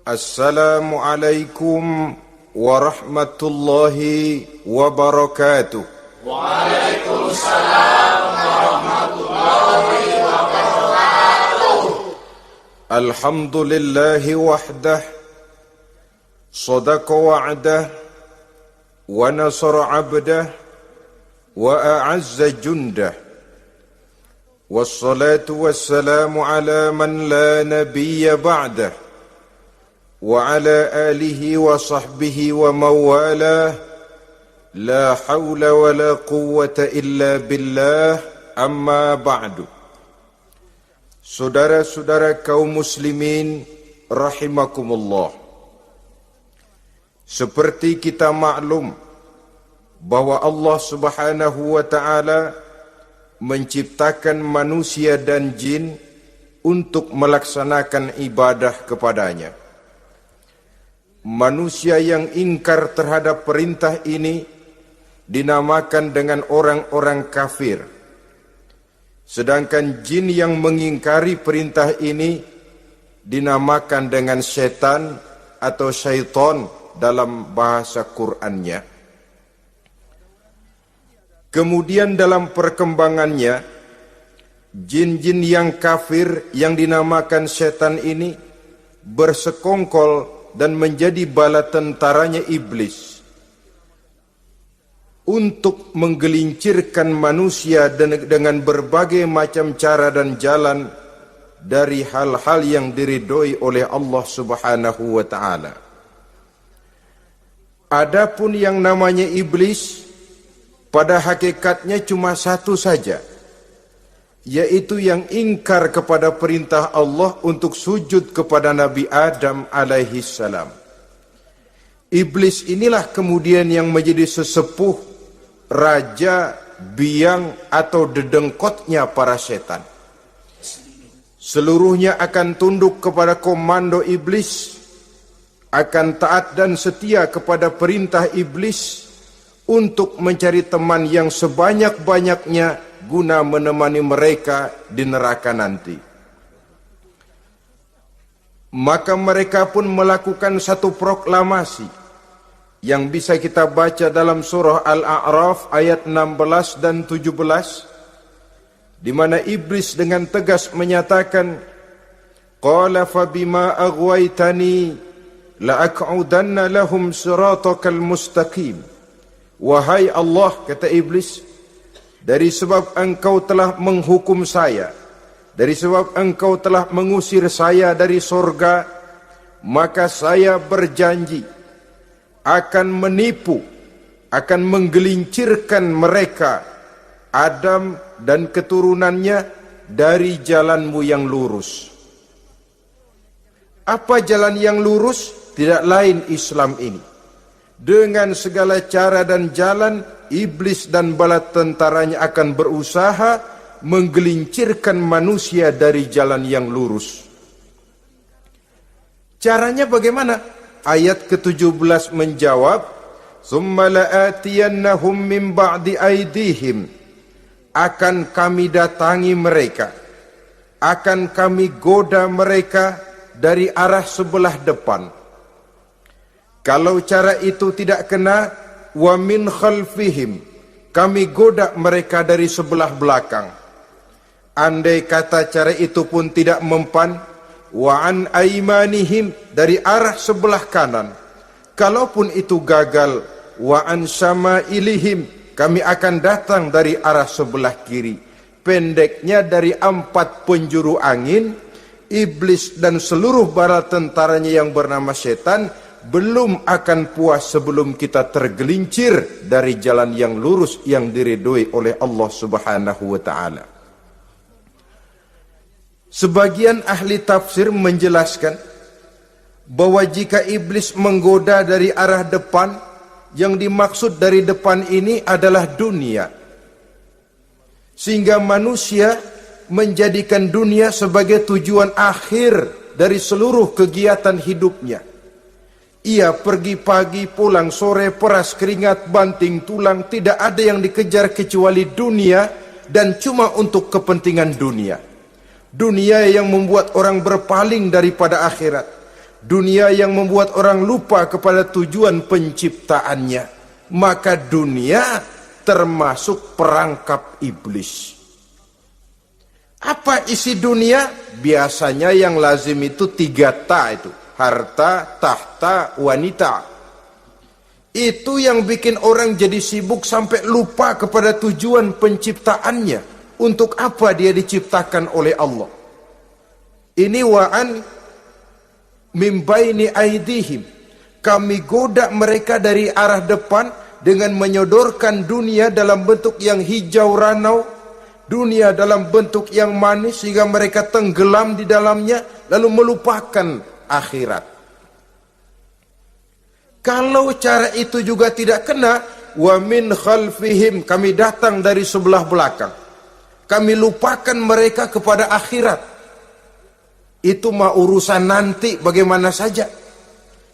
Assalamualaikum warahmatullahi wabarakatuh. Waalaikumsalam warahmatullahi wabarakatuh. Alhamdulillahi wahdah, sadaqa wa'dah, wa nasara abdah, wa a'azza jundah. Wassalatu wassalamu ala man la nabiyya ba'dah. وعلى آله وصحبه ومواله لا حول ولا قوة إلا بالله أما بعد. Saudara-saudara kaum muslimin rahimakumullah, seperti kita maklum bahwa Allah Subhanahu wa taala menciptakan manusia dan jin untuk melaksanakan ibadah kepadanya. Manusia yang ingkar terhadap perintah ini dinamakan dengan orang-orang kafir. Sedangkan jin yang mengingkari perintah ini dinamakan dengan setan atau syaitan dalam bahasa Qur'annya. Kemudian dalam perkembangannya, jin-jin yang kafir yang dinamakan setan ini bersekongkol dan menjadi bala tentaranya iblis untuk menggelincirkan manusia dengan berbagai macam cara dan jalan dari hal-hal yang diridhoi oleh Allah Subhanahu wa taala. Adapun yang namanya iblis pada hakikatnya cuma satu saja, yaitu yang ingkar kepada perintah Allah untuk sujud kepada Nabi Adam alaihi salam. Iblis inilah kemudian yang menjadi sesepuh, raja, biang atau dedengkotnya para setan. Seluruhnya akan tunduk kepada komando iblis, akan taat dan setia kepada perintah iblis untuk mencari teman yang sebanyak-banyaknya guna menemani mereka di neraka nanti. Maka mereka pun melakukan satu proklamasi yang bisa kita baca dalam surah Al-A'raf ayat 16 dan 17, di mana iblis dengan tegas menyatakan, qala fabima aghwaytani la'aq'udanna lahum siratakal mustaqim. Wahai Allah, kata iblis, dari sebab engkau telah menghukum saya, dari sebab engkau telah mengusir saya dari sorga, maka saya berjanji akan menipu, akan menggelincirkan mereka, Adam dan keturunannya, dari jalanmu yang lurus. Apa jalan yang lurus? Tidak lain Islam ini. Dengan segala cara dan jalan, iblis dan bala tentaranya akan berusaha menggelincirkan manusia dari jalan yang lurus. Caranya bagaimana? Ayat ke-17 menjawab, "Tsumma la'atiyannahum min ba'di aydihim." Akan kami datangi mereka, akan kami goda mereka dari arah sebelah depan. Kalau cara itu tidak kena, wa min khalfihim, kami goda mereka dari sebelah belakang. Andai kata cara itu pun tidak mempan, wa an aimanihim, dari arah sebelah kanan. Kalaupun itu gagal, wa an syama'ilihim, kami akan datang dari arah sebelah kiri. Pendeknya dari 4 penjuru angin, iblis dan seluruh bala tentaranya yang bernama setan belum akan puas sebelum kita tergelincir dari jalan yang lurus yang diridhoi oleh Allah Subhanahu wa taala. Sebagian ahli tafsir menjelaskan bahwa jika iblis menggoda dari arah depan, yang dimaksud dari depan ini adalah dunia. Sehingga manusia menjadikan dunia sebagai tujuan akhir dari seluruh kegiatan hidupnya. Ia pergi pagi, pulang sore, peras keringat, banting tulang, tidak ada yang dikejar kecuali dunia, dan cuma untuk kepentingan dunia. Dunia yang membuat orang berpaling daripada akhirat. dunia yang membuat orang lupa kepada tujuan penciptaannya, maka dunia termasuk perangkap iblis. Apa isi dunia? Biasanya yang lazim itu 3 ta itu. Harta, tahta, wanita. Itu yang bikin orang jadi sibuk sampai lupa kepada tujuan penciptaannya. Untuk apa dia diciptakan oleh Allah? Ini wa'an min baini aidihim. Kami goda mereka dari arah depan dengan menyodorkan dunia dalam bentuk yang hijau ranau, dunia dalam bentuk yang manis sehingga mereka tenggelam di dalamnya lalu melupakan akhirat. Kalau cara itu juga tidak kena, wa min khalfihim, kami datang dari sebelah belakang. Kami lupakan mereka kepada akhirat. Itu mah urusan nanti bagaimana saja.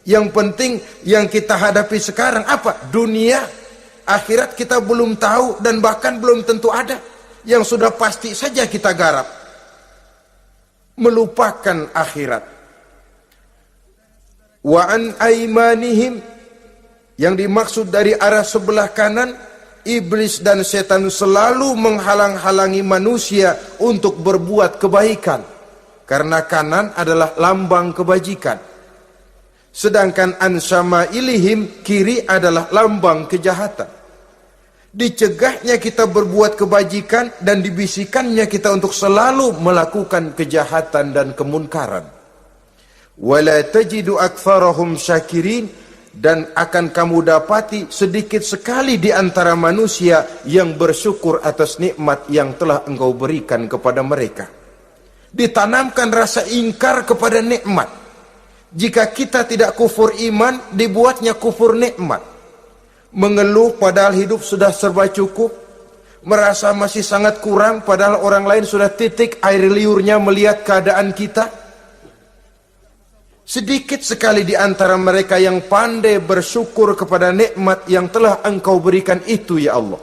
Yang penting yang kita hadapi sekarang apa? Dunia. Akhirat kita belum tahu dan bahkan belum tentu ada. Yang sudah pasti saja kita garap. Melupakan akhirat. Wa an aimanihim, yang dimaksud dari arah sebelah kanan, iblis dan setan selalu menghalang-halangi manusia untuk berbuat kebaikan, karena kanan adalah lambang kebajikan. Sedangkan an syama'ilihim, kiri adalah lambang kejahatan. Dicegahnya kita berbuat kebajikan dan dibisikannya kita untuk selalu melakukan kejahatan dan kemunkaran. Wala tajidu aktsarahum syakirin, dan akan kamu dapati sedikit sekali di antara manusia yang bersyukur atas nikmat yang telah engkau berikan kepada mereka. Ditanamkan rasa ingkar kepada nikmat. Jika kita tidak kufur iman, dibuatnya kufur nikmat. Mengeluh padahal hidup sudah serba cukup, merasa masih sangat kurang padahal orang lain sudah titik air liurnya melihat keadaan kita. Sedikit sekali di antara mereka yang pandai bersyukur kepada nikmat yang telah engkau berikan itu, ya Allah.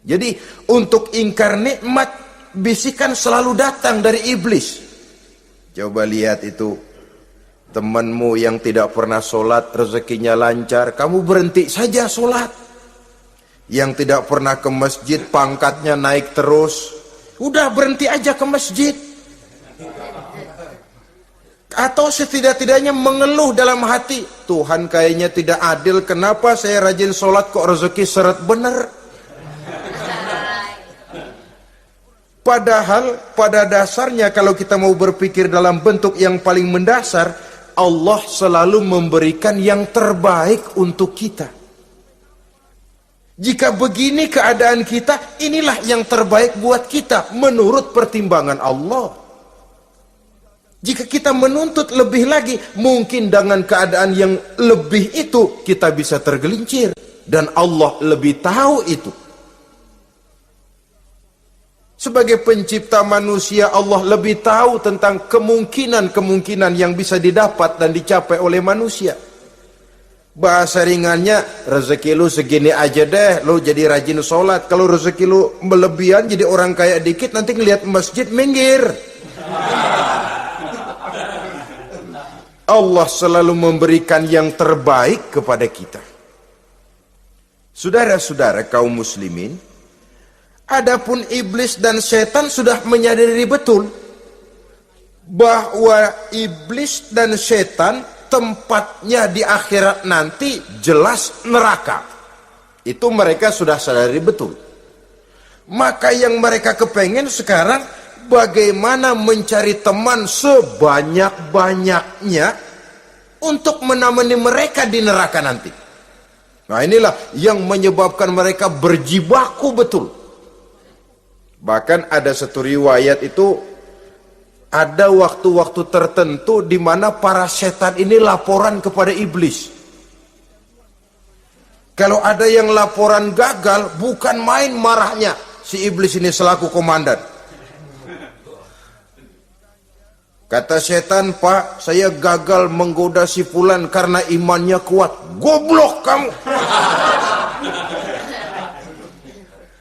Jadi untuk ingkar nikmat, bisikan selalu datang dari iblis. Coba lihat itu, temanmu yang tidak pernah sholat, rezekinya lancar, kamu berhenti saja sholat. Yang tidak pernah ke masjid, pangkatnya naik terus, udah berhenti aja ke masjid. Atau setidak-tidaknya mengeluh dalam hati, Tuhan kayaknya tidak adil, kenapa saya rajin sholat kok rezeki seret bener. Padahal pada dasarnya kalau kita mau berpikir dalam bentuk yang paling mendasar, Allah selalu memberikan yang terbaik untuk kita. Jika begini keadaan kita, inilah yang terbaik buat kita menurut pertimbangan Allah. Jika kita menuntut lebih lagi, mungkin dengan keadaan yang lebih itu kita bisa tergelincir, dan Allah lebih tahu itu. Sebagai pencipta manusia, Allah lebih tahu tentang kemungkinan-kemungkinan yang bisa didapat dan dicapai oleh manusia. Bahasa ringannya, rezeki lu segini aja deh, lu jadi rajin sholat. Kalau rezeki lu melebihan jadi orang kaya dikit, nanti ngelihat masjid minggir. Allah selalu memberikan yang terbaik kepada kita. Saudara-saudara kaum muslimin, adapun iblis dan setan sudah menyadari betul bahwa iblis dan setan tempatnya di akhirat nanti jelas neraka. Itu mereka sudah sadari betul. Maka yang mereka kepengen sekarang, bagaimana mencari teman sebanyak-banyaknya untuk menemani mereka di neraka nanti. Nah inilah yang menyebabkan mereka berjibaku betul. Bahkan ada satu riwayat itu, ada waktu-waktu tertentu di mana para setan ini laporan kepada iblis. Kalau ada yang laporan gagal, bukan main marahnya si iblis ini selaku komandan. Kata setan, Pak, saya gagal menggoda si fulan karena imannya kuat. Goblok kamu.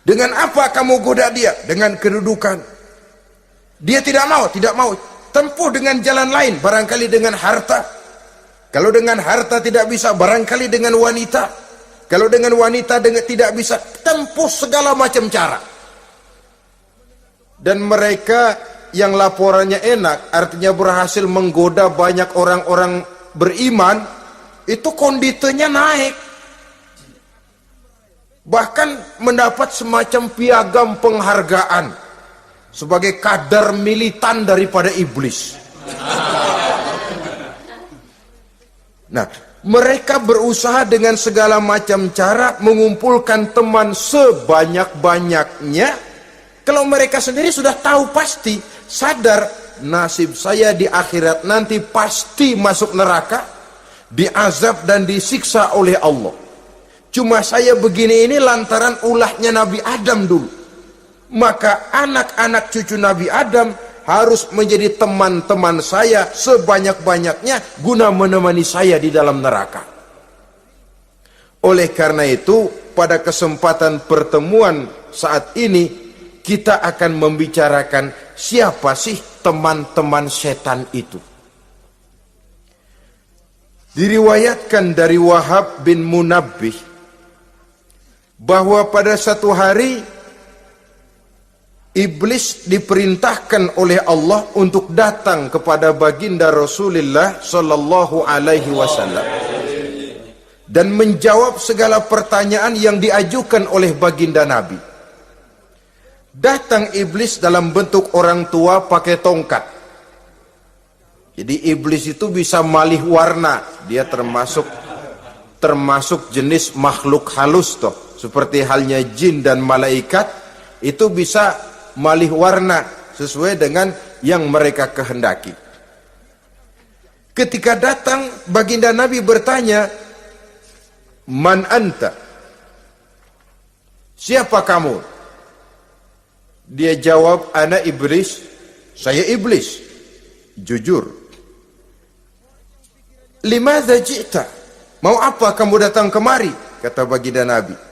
Dengan apa kamu goda dia? Dengan kedudukan. Dia tidak mau. tempuh dengan jalan lain, barangkali dengan harta. Kalau dengan harta tidak bisa, barangkali dengan wanita. Kalau dengan wanita tidak bisa, tempuh segala macam cara. Dan mereka yang laporannya enak, artinya berhasil menggoda banyak orang-orang beriman, itu konditenya naik. Bahkan mendapat semacam piagam penghargaan sebagai kadar militan daripada iblis. Nah, mereka berusaha dengan segala macam cara mengumpulkan teman sebanyak-banyaknya. Kalau mereka sendiri sudah tahu pasti, sadar nasib saya di akhirat nanti pasti masuk neraka, diazab dan disiksa oleh Allah. Cuma saya begini ini lantaran ulahnya Nabi Adam dulu. Maka anak-anak cucu Nabi Adam harus menjadi teman-teman saya sebanyak-banyaknya guna menemani saya di dalam neraka. Oleh karena itu, pada kesempatan pertemuan saat ini, kita akan membicarakan siapa sih teman-teman setan itu. Diriwayatkan dari Wahab bin Munabbih bahwa pada satu hari iblis diperintahkan oleh Allah untuk datang kepada baginda Rasulullah sallallahu alaihi wasallam dan menjawab segala pertanyaan yang diajukan oleh baginda Nabi. Datang iblis dalam bentuk orang tua pakai tongkat. Jadi iblis itu bisa malih warna, dia termasuk jenis makhluk halus toh. Seperti halnya jin dan malaikat, itu bisa malih warna sesuai dengan yang mereka kehendaki. Ketika datang, baginda Nabi bertanya, "Man anta?" Siapa kamu? Dia jawab, "Ana iblis." Saya iblis. Jujur. "Limadza ji'ta?" Mau apa kamu datang kemari? Kata baginda Nabi.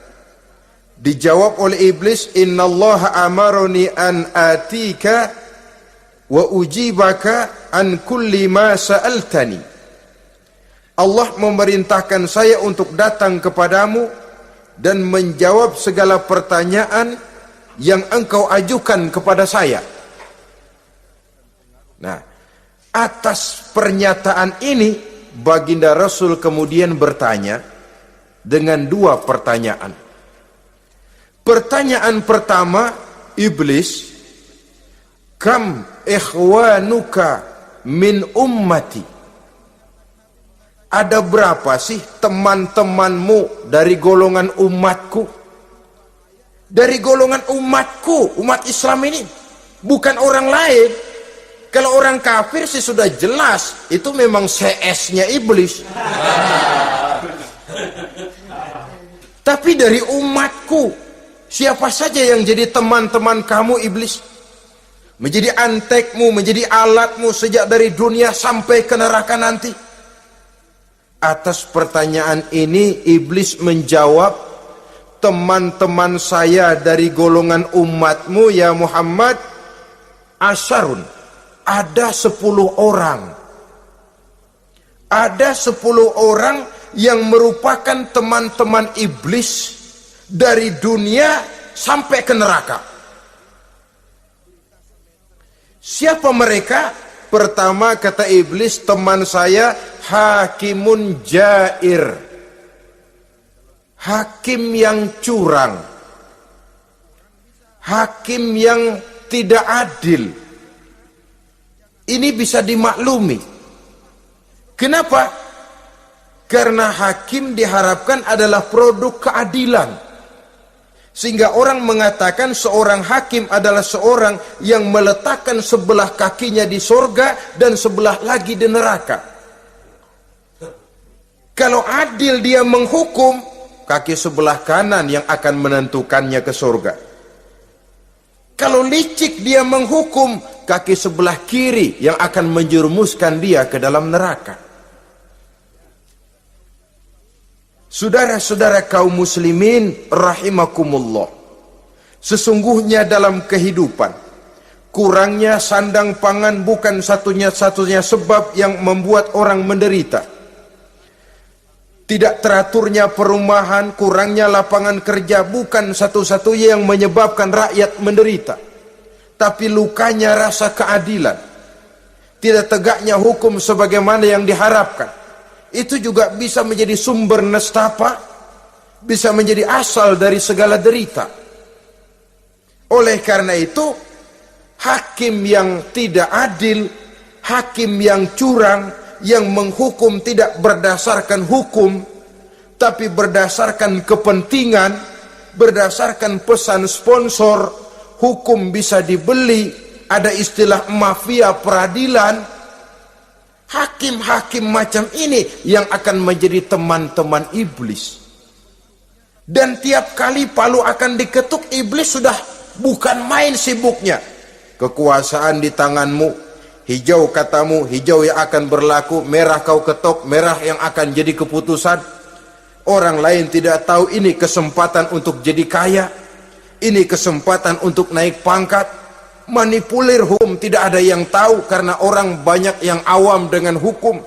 Dijawab oleh iblis, "Innallaha amaroni an atika wa ujibaka an kulli ma sa'altani." Allah memerintahkan saya untuk datang kepadamu dan menjawab segala pertanyaan yang engkau ajukan kepada saya. Nah, atas pernyataan ini baginda Rasul kemudian bertanya dengan dua pertanyaan. Pertanyaan pertama, iblis, "Kam ikhwanuka min ummati?" Ada berapa sih teman-temanmu dari golongan umatku? Dari golongan umatku, umat Islam ini, bukan orang lain. Kalau orang kafir sih sudah jelas, itu memang CS-nya iblis. Tapi dari umatku, siapa saja yang jadi teman-teman kamu iblis? Menjadi antekmu, menjadi alatmu sejak dari dunia sampai ke neraka nanti. Atas pertanyaan ini iblis menjawab, "Teman-teman saya dari golongan umatmu ya Muhammad, asyarun, ada 10 orang. Ada 10 orang yang merupakan teman-teman iblis dari dunia sampai ke neraka." Siapa mereka? Pertama kata iblis, teman saya hakimun jair, hakim yang curang, hakim yang tidak adil. Ini bisa dimaklumi. Kenapa? Karena hakim diharapkan adalah produk keadilan. Sehingga orang mengatakan seorang hakim adalah seorang yang meletakkan sebelah kakinya di surga dan sebelah lagi di neraka. Kalau adil dia menghukum, kaki sebelah kanan yang akan menentukannya ke surga. Kalau licik dia menghukum, kaki sebelah kiri yang akan menjerumuskan dia ke dalam neraka. Saudara-saudara kaum muslimin rahimakumullah, sesungguhnya dalam kehidupan Kurangnya sandang pangan bukan satunya sebab yang membuat orang menderita. Tidak teraturnya perumahan, kurangnya lapangan kerja bukan satu-satunya yang menyebabkan rakyat menderita. Tapi lukanya rasa keadilan, tidak tegaknya hukum sebagaimana yang diharapkan, itu juga bisa menjadi sumber nestapa, bisa menjadi asal dari segala derita. Oleh karena itu, hakim yang tidak adil, hakim yang curang, yang menghukum tidak berdasarkan hukum, tapi berdasarkan kepentingan, berdasarkan pesan sponsor, hukum bisa dibeli, ada istilah mafia peradilan. Hakim-hakim macam ini yang akan menjadi teman-teman iblis. Dan tiap kali palu akan diketuk, iblis sudah bukan main sibuknya. Kekuasaan di tanganmu, hijau katamu, hijau yang akan berlaku, merah kau ketok, merah yang akan jadi keputusan. Orang lain tidak tahu ini kesempatan untuk jadi kaya, ini kesempatan untuk naik pangkat. Manipulir hukum tidak ada yang tahu karena orang banyak yang awam dengan hukum.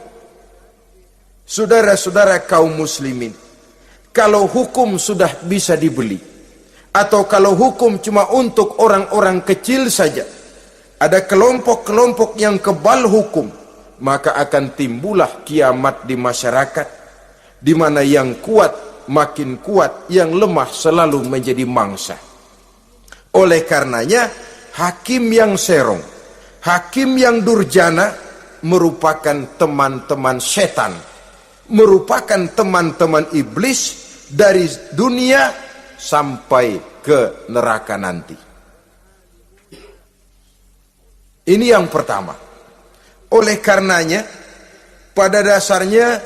Saudara-saudara kaum muslimin, kalau hukum sudah bisa dibeli, atau kalau hukum cuma untuk orang-orang kecil saja, ada kelompok-kelompok yang kebal hukum, maka akan timbullah kiamat di masyarakat, di mana yang kuat makin kuat, yang lemah selalu menjadi mangsa. Oleh karenanya, hakim yang serong, hakim yang durjana merupakan teman-teman setan, merupakan teman-teman iblis dari dunia sampai ke neraka nanti. Ini yang pertama. Oleh karenanya, pada dasarnya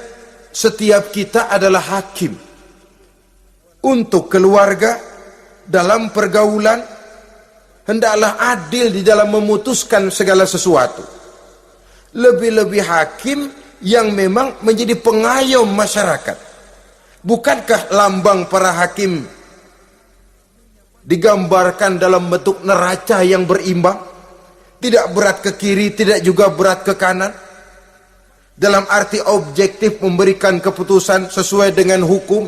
setiap kita adalah hakim untuk keluarga. Dalam pergaulan, hendaklah adil di dalam memutuskan segala sesuatu. Lebih-lebih hakim yang memang menjadi pengayom masyarakat. Bukankah lambang para hakim digambarkan dalam bentuk neraca yang berimbang? Tidak berat ke kiri, tidak juga berat ke kanan. Dalam arti objektif memberikan keputusan sesuai dengan hukum,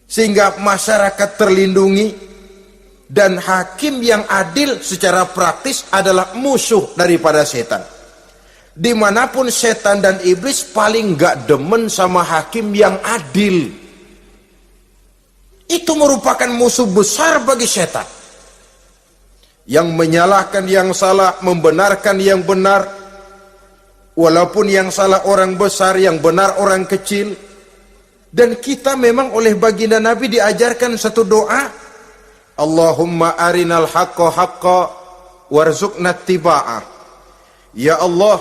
sehingga masyarakat terlindungi. Dan hakim yang adil secara praktis adalah musuh daripada setan. Dimanapun setan dan iblis paling gak demen sama hakim yang adil. Itu merupakan musuh besar bagi setan, yang menyalahkan yang salah, membenarkan yang benar, walaupun yang salah orang besar, yang benar orang kecil. Dan kita memang oleh baginda Nabi diajarkan satu doa, Allahumma arinal haqqa haqqa warzuqna tiba'ah. Ya Allah,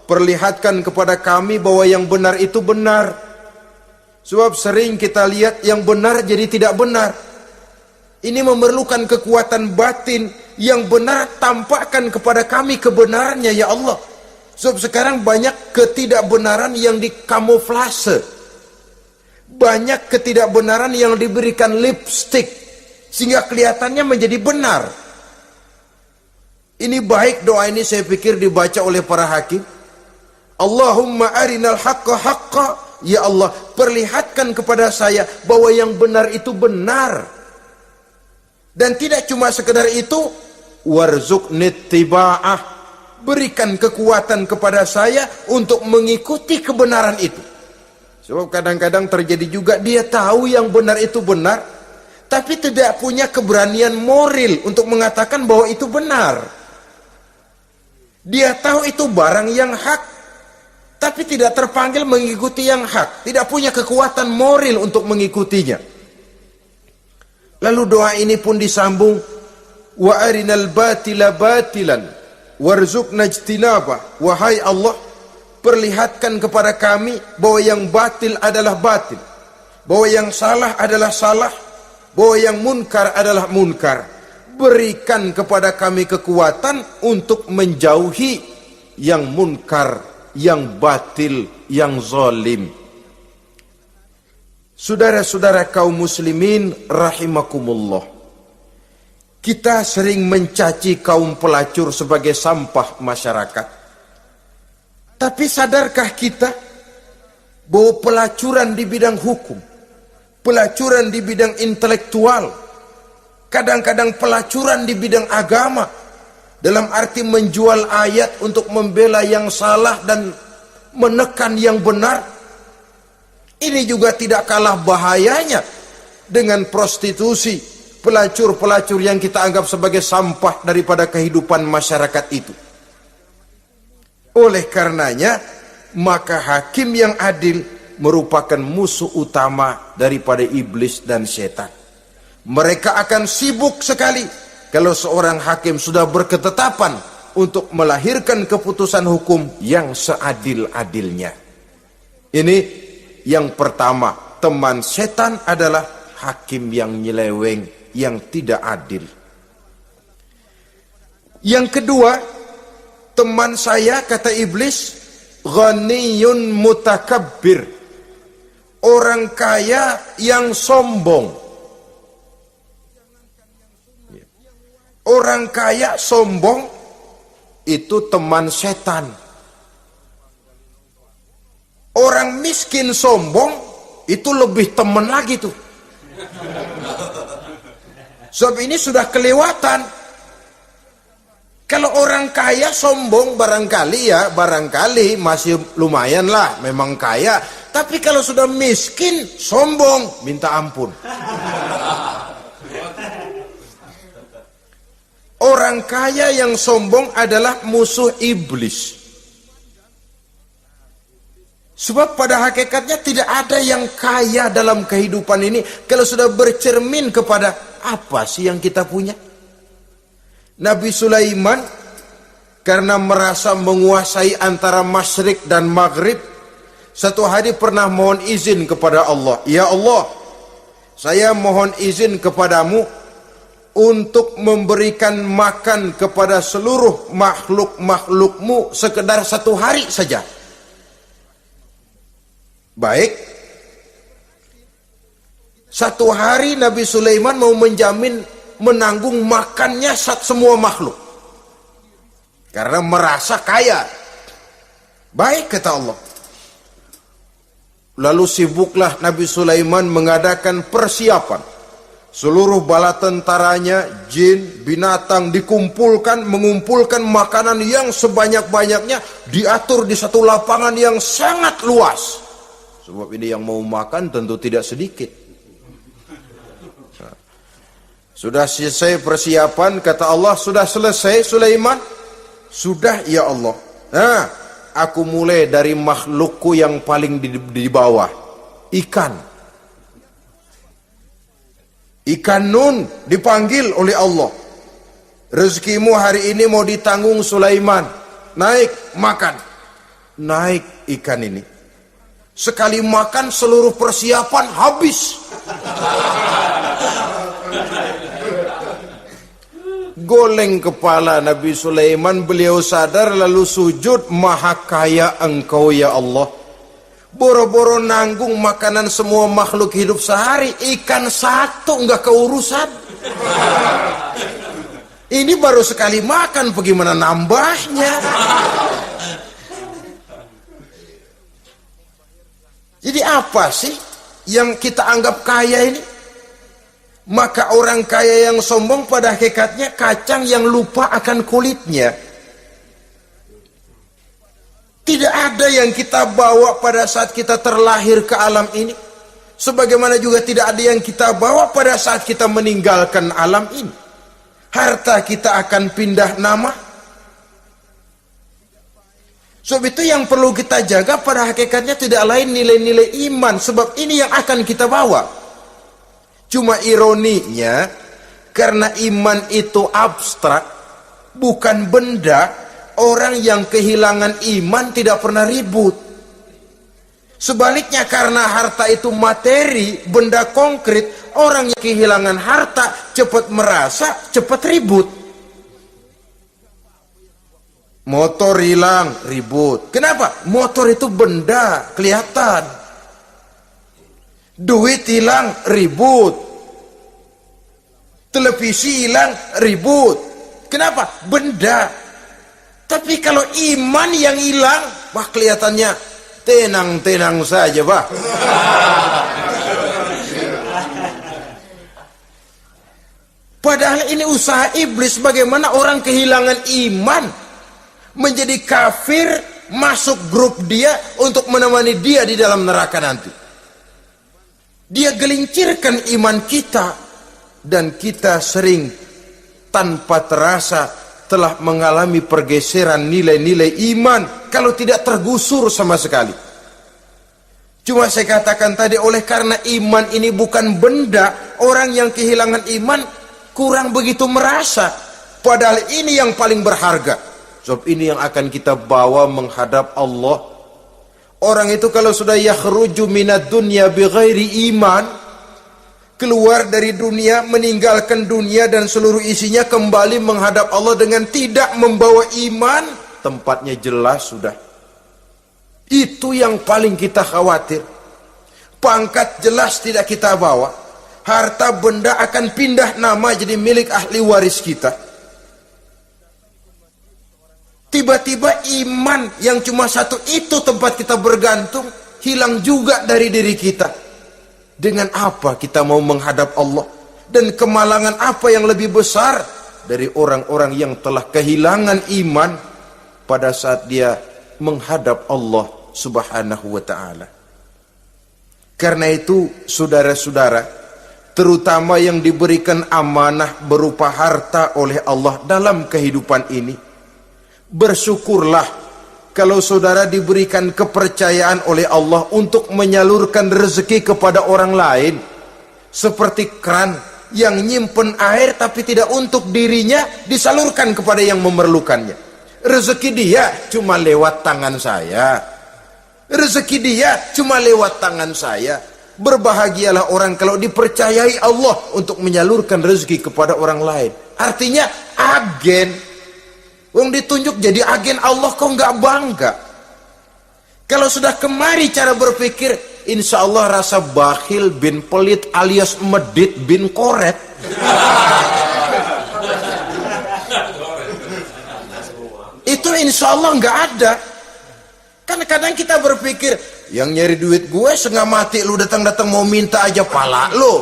perlihatkan kepada kami bahwa yang benar itu benar. Sebab sering kita lihat yang benar jadi tidak benar. Ini memerlukan kekuatan batin. Yang benar tampakkan kepada kami kebenarannya ya Allah. Sebab sekarang banyak ketidakbenaran yang dikamuflase. Banyak ketidakbenaran yang diberikan lipstick sehingga kelihatannya menjadi benar. Ini baik doa ini saya pikir dibaca oleh para hakim. Allahumma arinal haqqa haqqa. Ya Allah, perlihatkan kepada saya bahwa yang benar itu benar. Dan tidak cuma sekedar itu, warzuqnit tiba'ah. Berikan kekuatan kepada saya untuk mengikuti kebenaran itu. Sebab kadang-kadang terjadi juga dia tahu yang benar itu benar, tapi tidak punya keberanian moral untuk mengatakan bahwa itu benar. Dia tahu itu barang yang hak, tapi tidak terpanggil mengikuti yang hak, tidak punya kekuatan moral untuk mengikutinya. Lalu doa ini pun disambung, wa arinal batila batilan warzuqna ijtinabah. Wahai Allah, perlihatkan kepada kami bahwa yang batil adalah batil, bahwa yang salah adalah salah, bahwa yang munkar adalah munkar. Berikan kepada kami kekuatan untuk menjauhi yang munkar, yang batil, yang zalim. Saudara-saudara kaum muslimin rahimakumullah, Kita sering mencaci kaum pelacur sebagai sampah masyarakat. Tapi sadarkah kita bahwa pelacuran di bidang hukum, pelacuran di bidang intelektual, kadang-kadang pelacuran di bidang agama, dalam arti menjual ayat untuk membela yang salah dan menekan yang benar, ini juga tidak kalah bahayanya dengan prostitusi, pelacur-pelacur yang kita anggap sebagai sampah daripada kehidupan masyarakat itu. Oleh karenanya, maka hakim yang adil merupakan musuh utama daripada iblis dan setan. Mereka akan sibuk sekali kalau seorang hakim sudah berketetapan untuk melahirkan keputusan hukum yang seadil-adilnya. Ini yang pertama, teman setan adalah hakim yang nyeleweng, yang tidak adil. Yang kedua, teman saya, kata iblis, ghaniyun mutakabbir, orang kaya yang sombong. Orang kaya sombong itu teman setan. Orang miskin sombong itu lebih teman lagi tuh. Sebab ini sudah kelewatan. Kalau orang kaya sombong barangkali masih lumayan lah, memang kaya. Tapi kalau sudah miskin sombong, minta ampun. Orang kaya yang sombong adalah musuh iblis. Sebab pada hakikatnya tidak ada yang kaya dalam kehidupan ini kalau sudah bercermin kepada apa sih yang kita punya. Nabi Sulaiman karena merasa menguasai antara masyrik dan maghrib, satu hari pernah mohon izin kepada Allah. Ya Allah, saya mohon izin kepadamu untuk memberikan makan kepada seluruh makhluk-makhlukmu sekedar satu hari saja. Baik. Satu hari Nabi Sulaiman mau menjamin menanggung makannya semua makhluk. Karena merasa kaya. Baik, kata Allah. Lalu sibuklah Nabi Sulaiman mengadakan persiapan. Seluruh bala tentaranya, jin, binatang dikumpulkan, mengumpulkan makanan yang sebanyak-banyaknya, diatur di satu lapangan yang sangat luas. Sebab ini yang mau makan tentu tidak sedikit. Nah, sudah selesai persiapan, kata Allah, sudah selesai Sulaiman? Sudah, ya Allah. Nah, aku mulai dari makhlukku yang paling di bawah, ikan. Ikan Nun dipanggil oleh Allah. Rezekimu hari ini mau ditanggung Sulaiman. Naik, makan. Naik ikan ini. Sekali makan seluruh persiapan habis. Goleng kepala Nabi Sulaiman, beliau sadar lalu sujud, maha kaya engkau ya Allah. Boro-boro nanggung makanan semua makhluk hidup sehari, ikan satu nggak keurusan. Ini baru sekali makan, bagaimana nambahnya? Jadi apa sih yang kita anggap kaya ini? Maka orang kaya yang sombong pada hakikatnya kacang yang lupa akan kulitnya. Tidak ada yang kita bawa pada saat kita terlahir ke alam ini. Sebagaimana juga tidak ada yang kita bawa pada saat kita meninggalkan alam ini. Harta kita akan pindah nama. Sebab itu yang perlu kita jaga pada hakikatnya tidak lain nilai-nilai iman. Sebab ini yang akan kita bawa. Cuma ironinya, karena iman itu abstrak, bukan benda. Orang yang kehilangan iman tidak pernah ribut. Sebaliknya karena harta itu materi, benda konkret, orang yang kehilangan harta cepat merasa, cepat ribut. Motor hilang, ribut. Kenapa? Motor itu benda, kelihatan. Duit hilang, ribut. Televisi hilang, ribut. Kenapa? Benda. Tapi kalau iman yang hilang, wah kelihatannya tenang-tenang saja, Pak. Padahal ini usaha iblis, bagaimana orang kehilangan iman, menjadi kafir, masuk grup dia untuk menemani dia di dalam neraka nanti. Dia gelincirkan iman kita, dan kita sering tanpa terasa telah mengalami pergeseran nilai-nilai iman, kalau tidak tergusur sama sekali. Cuma saya katakan tadi, oleh karena iman ini bukan benda, orang yang kehilangan iman kurang begitu merasa, padahal ini yang paling berharga. Sebab ini yang akan kita bawa menghadap Allah. Orang itu kalau sudah yakhruju minad dunya bighairi iman, keluar dari dunia, meninggalkan dunia dan seluruh isinya, kembali menghadap Allah dengan tidak membawa iman, tempatnya jelas sudah. Itu yang paling kita khawatir. Pangkat jelas tidak kita bawa, harta benda akan pindah nama jadi milik ahli waris kita. Tiba-tiba iman yang cuma satu itu tempat kita bergantung, hilang juga dari diri kita. Dengan apa kita mau menghadap Allah? Dan kemalangan apa yang lebih besar dari orang-orang yang telah kehilangan iman pada saat dia menghadap Allah Subhanahu wa ta'ala. Karena itu, saudara-saudara, terutama yang diberikan amanah berupa harta oleh Allah dalam kehidupan ini, bersyukurlah kalau saudara diberikan kepercayaan oleh Allah untuk menyalurkan rezeki kepada orang lain, seperti keran yang nyimpen air tapi tidak untuk dirinya, disalurkan kepada yang memerlukannya. Rezeki dia cuma lewat tangan saya, rezeki dia cuma lewat tangan saya. Berbahagialah orang kalau dipercayai Allah untuk menyalurkan rezeki kepada orang lain. Artinya agen. Wong ditunjuk jadi agen Allah, kok nggak bangga? Kalau sudah kemari cara berpikir, insya Allah rasa bakhil bin pelit alias medit bin koret. Itu insya Allah nggak ada. Kan kadang kita berpikir, yang nyari duit gue setengah mati, lu datang-datang mau minta aja pala lu.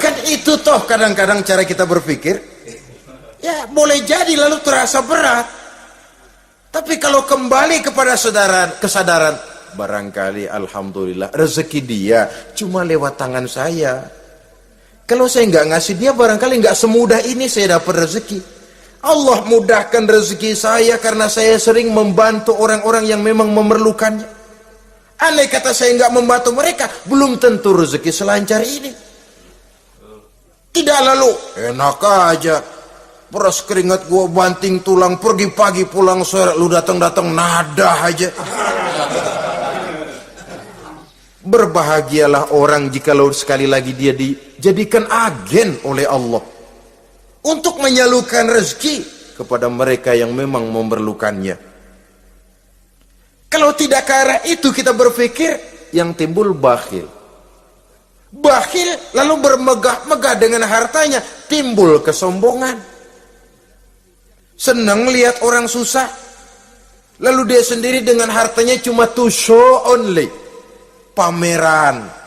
Kan itu toh kadang-kadang cara kita berpikir. Ya boleh jadi lalu terasa berat. Tapi kalau kembali kepada kesadaran, barangkali alhamdulillah rezeki dia cuma lewat tangan saya. Kalau saya nggak ngasih dia, barangkali nggak semudah ini saya dapat rezeki. Allah mudahkan rezeki saya karena saya sering membantu orang-orang yang memang memerlukannya. Andai kata saya nggak membantu mereka, belum tentu rezeki selancar ini. Tidak lalu enak aja, peras keringat gua banting tulang, pergi pagi pulang sore, lu datang-datang nada aja. Berbahagialah orang jikalau sekali lagi dia dijadikan agen oleh Allah untuk menyalurkan rezeki kepada mereka yang memang memerlukannya. Kalau tidak ke arah itu kita berpikir, yang timbul bakhil. Bakhil lalu bermegah-megah dengan hartanya, timbul kesombongan. Senang lihat orang susah, lalu dia sendiri dengan hartanya cuma to show only, pameran.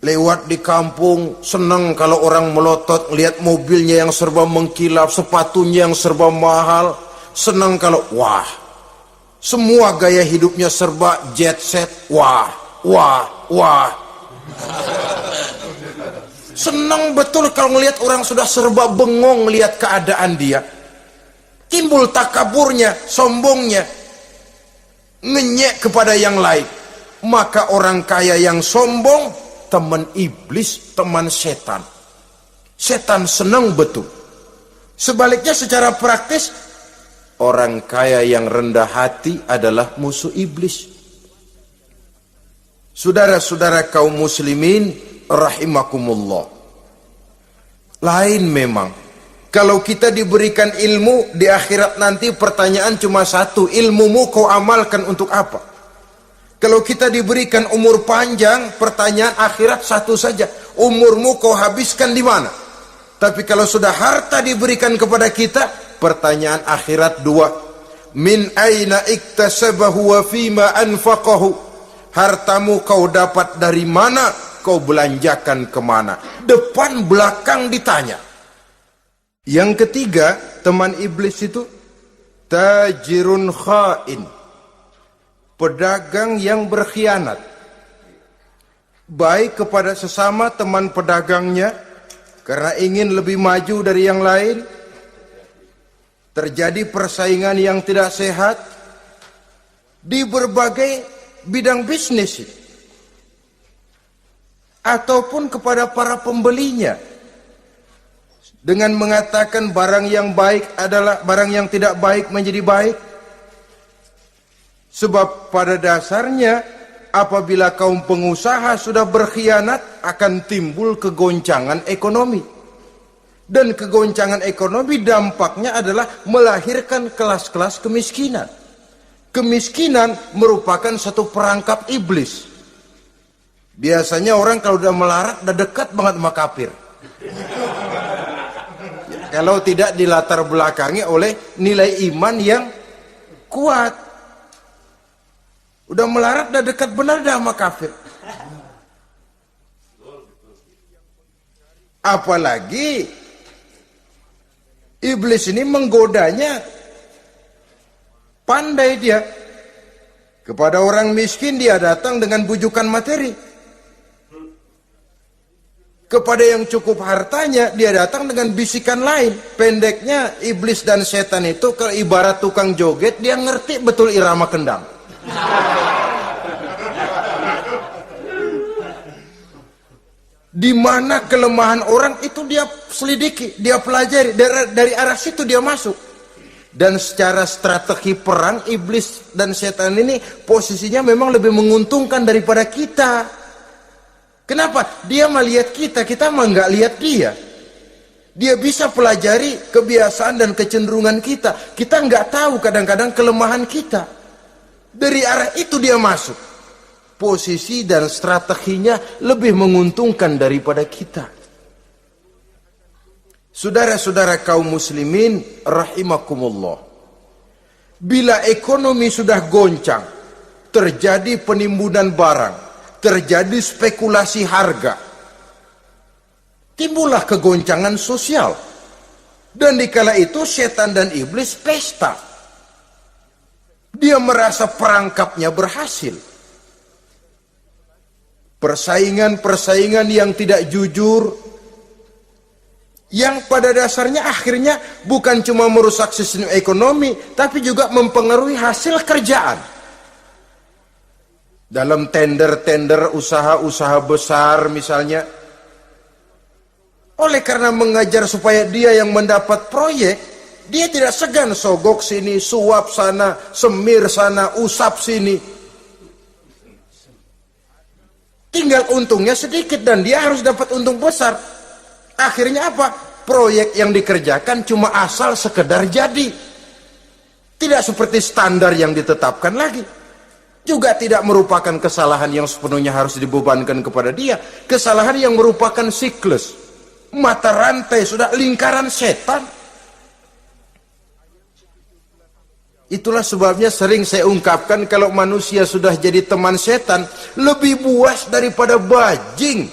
Lewat di kampung, senang kalau orang melotot, lihat mobilnya yang serba mengkilap, sepatunya yang serba mahal. Senang kalau, wah, semua gaya hidupnya serba jet set, wah, wah, wah. Senang betul kalau melihat orang sudah serba bengong lihat keadaan dia. Timbul takaburnya, sombongnya, ngenyek kepada yang lain. Maka orang kaya yang sombong, teman iblis, teman setan. Setan senang betul. Sebaliknya secara praktis, orang kaya yang rendah hati adalah musuh iblis. Saudara-saudara kaum muslimin rahimakumullah, lain memang kalau kita diberikan ilmu di akhirat nanti, pertanyaan cuma satu, ilmumu kau amalkan untuk apa? Kalau kita diberikan umur panjang, pertanyaan akhirat satu saja, umurmu kau habiskan di mana? Tapi kalau sudah harta diberikan kepada kita, pertanyaan akhirat dua. Min aina iktasabahu wa fima anfaqahu. Hartamu kau dapat dari mana, kau belanjakan kemana? Depan belakang ditanya. Yang ketiga, teman iblis itu tajirun khain, pedagang yang berkhianat, baik kepada sesama teman pedagangnya karena ingin lebih maju dari yang lain. Terjadi persaingan yang tidak sehat di berbagai bidang bisnis, ataupun kepada para pembelinya dengan mengatakan barang yang baik adalah barang yang tidak baik menjadi baik. Sebab pada dasarnya apabila kaum pengusaha sudah berkhianat, akan timbul kegoncangan ekonomi. Dan kegoncangan ekonomi dampaknya adalah melahirkan kelas-kelas kemiskinan. Kemiskinan merupakan satu perangkap iblis. Biasanya orang kalau udah melarat udah dekat banget sama kafir. Kalau tidak dilatar belakangi oleh nilai iman yang kuat. Udah melarat udah dekat benar dah sama kafir. Apalagi iblis ini menggodanya pandai dia. Kepada orang miskin dia datang dengan bujukan materi. Kepada yang cukup hartanya dia datang dengan bisikan lain. Pendeknya iblis dan setan itu kalau ibarat tukang joget, dia ngerti betul irama kendang. Di mana kelemahan orang itu dia selidiki, dia pelajari, dari arah situ dia masuk. Dan secara strategi perang, iblis dan setan ini posisinya memang lebih menguntungkan daripada kita. Kenapa? Dia melihat kita, kita mah nggak lihat dia. Dia bisa pelajari kebiasaan dan kecenderungan kita. Kita nggak tahu kadang-kadang kelemahan kita. Dari arah itu dia masuk. Posisi dan strateginya lebih menguntungkan daripada kita. Saudara-saudara kaum muslimin rahimakumullah. Bila ekonomi sudah goncang, terjadi penimbunan barang, terjadi spekulasi harga, timbullah kegoncangan sosial. Dan dikala itu setan dan iblis pesta. Dia merasa perangkapnya berhasil. Persaingan-persaingan yang tidak jujur, yang pada dasarnya akhirnya bukan cuma merusak sistem ekonomi, tapi juga mempengaruhi hasil kerjaan. Dalam tender-tender usaha-usaha besar misalnya, oleh karena mengajar supaya dia yang mendapat proyek, dia tidak segan sogok sini, suap sana, semir sana, usap sini. Tinggal untungnya sedikit dan dia harus dapat untung besar. Akhirnya apa? Proyek yang dikerjakan cuma asal sekedar jadi. Tidak seperti standar yang ditetapkan lagi. Juga tidak merupakan kesalahan yang sepenuhnya harus dibebankan kepada dia. Kesalahan yang merupakan siklus. Mata rantai, sudah lingkaran setan. Itulah sebabnya sering saya ungkapkan, kalau manusia sudah jadi teman setan, lebih buas daripada bajing.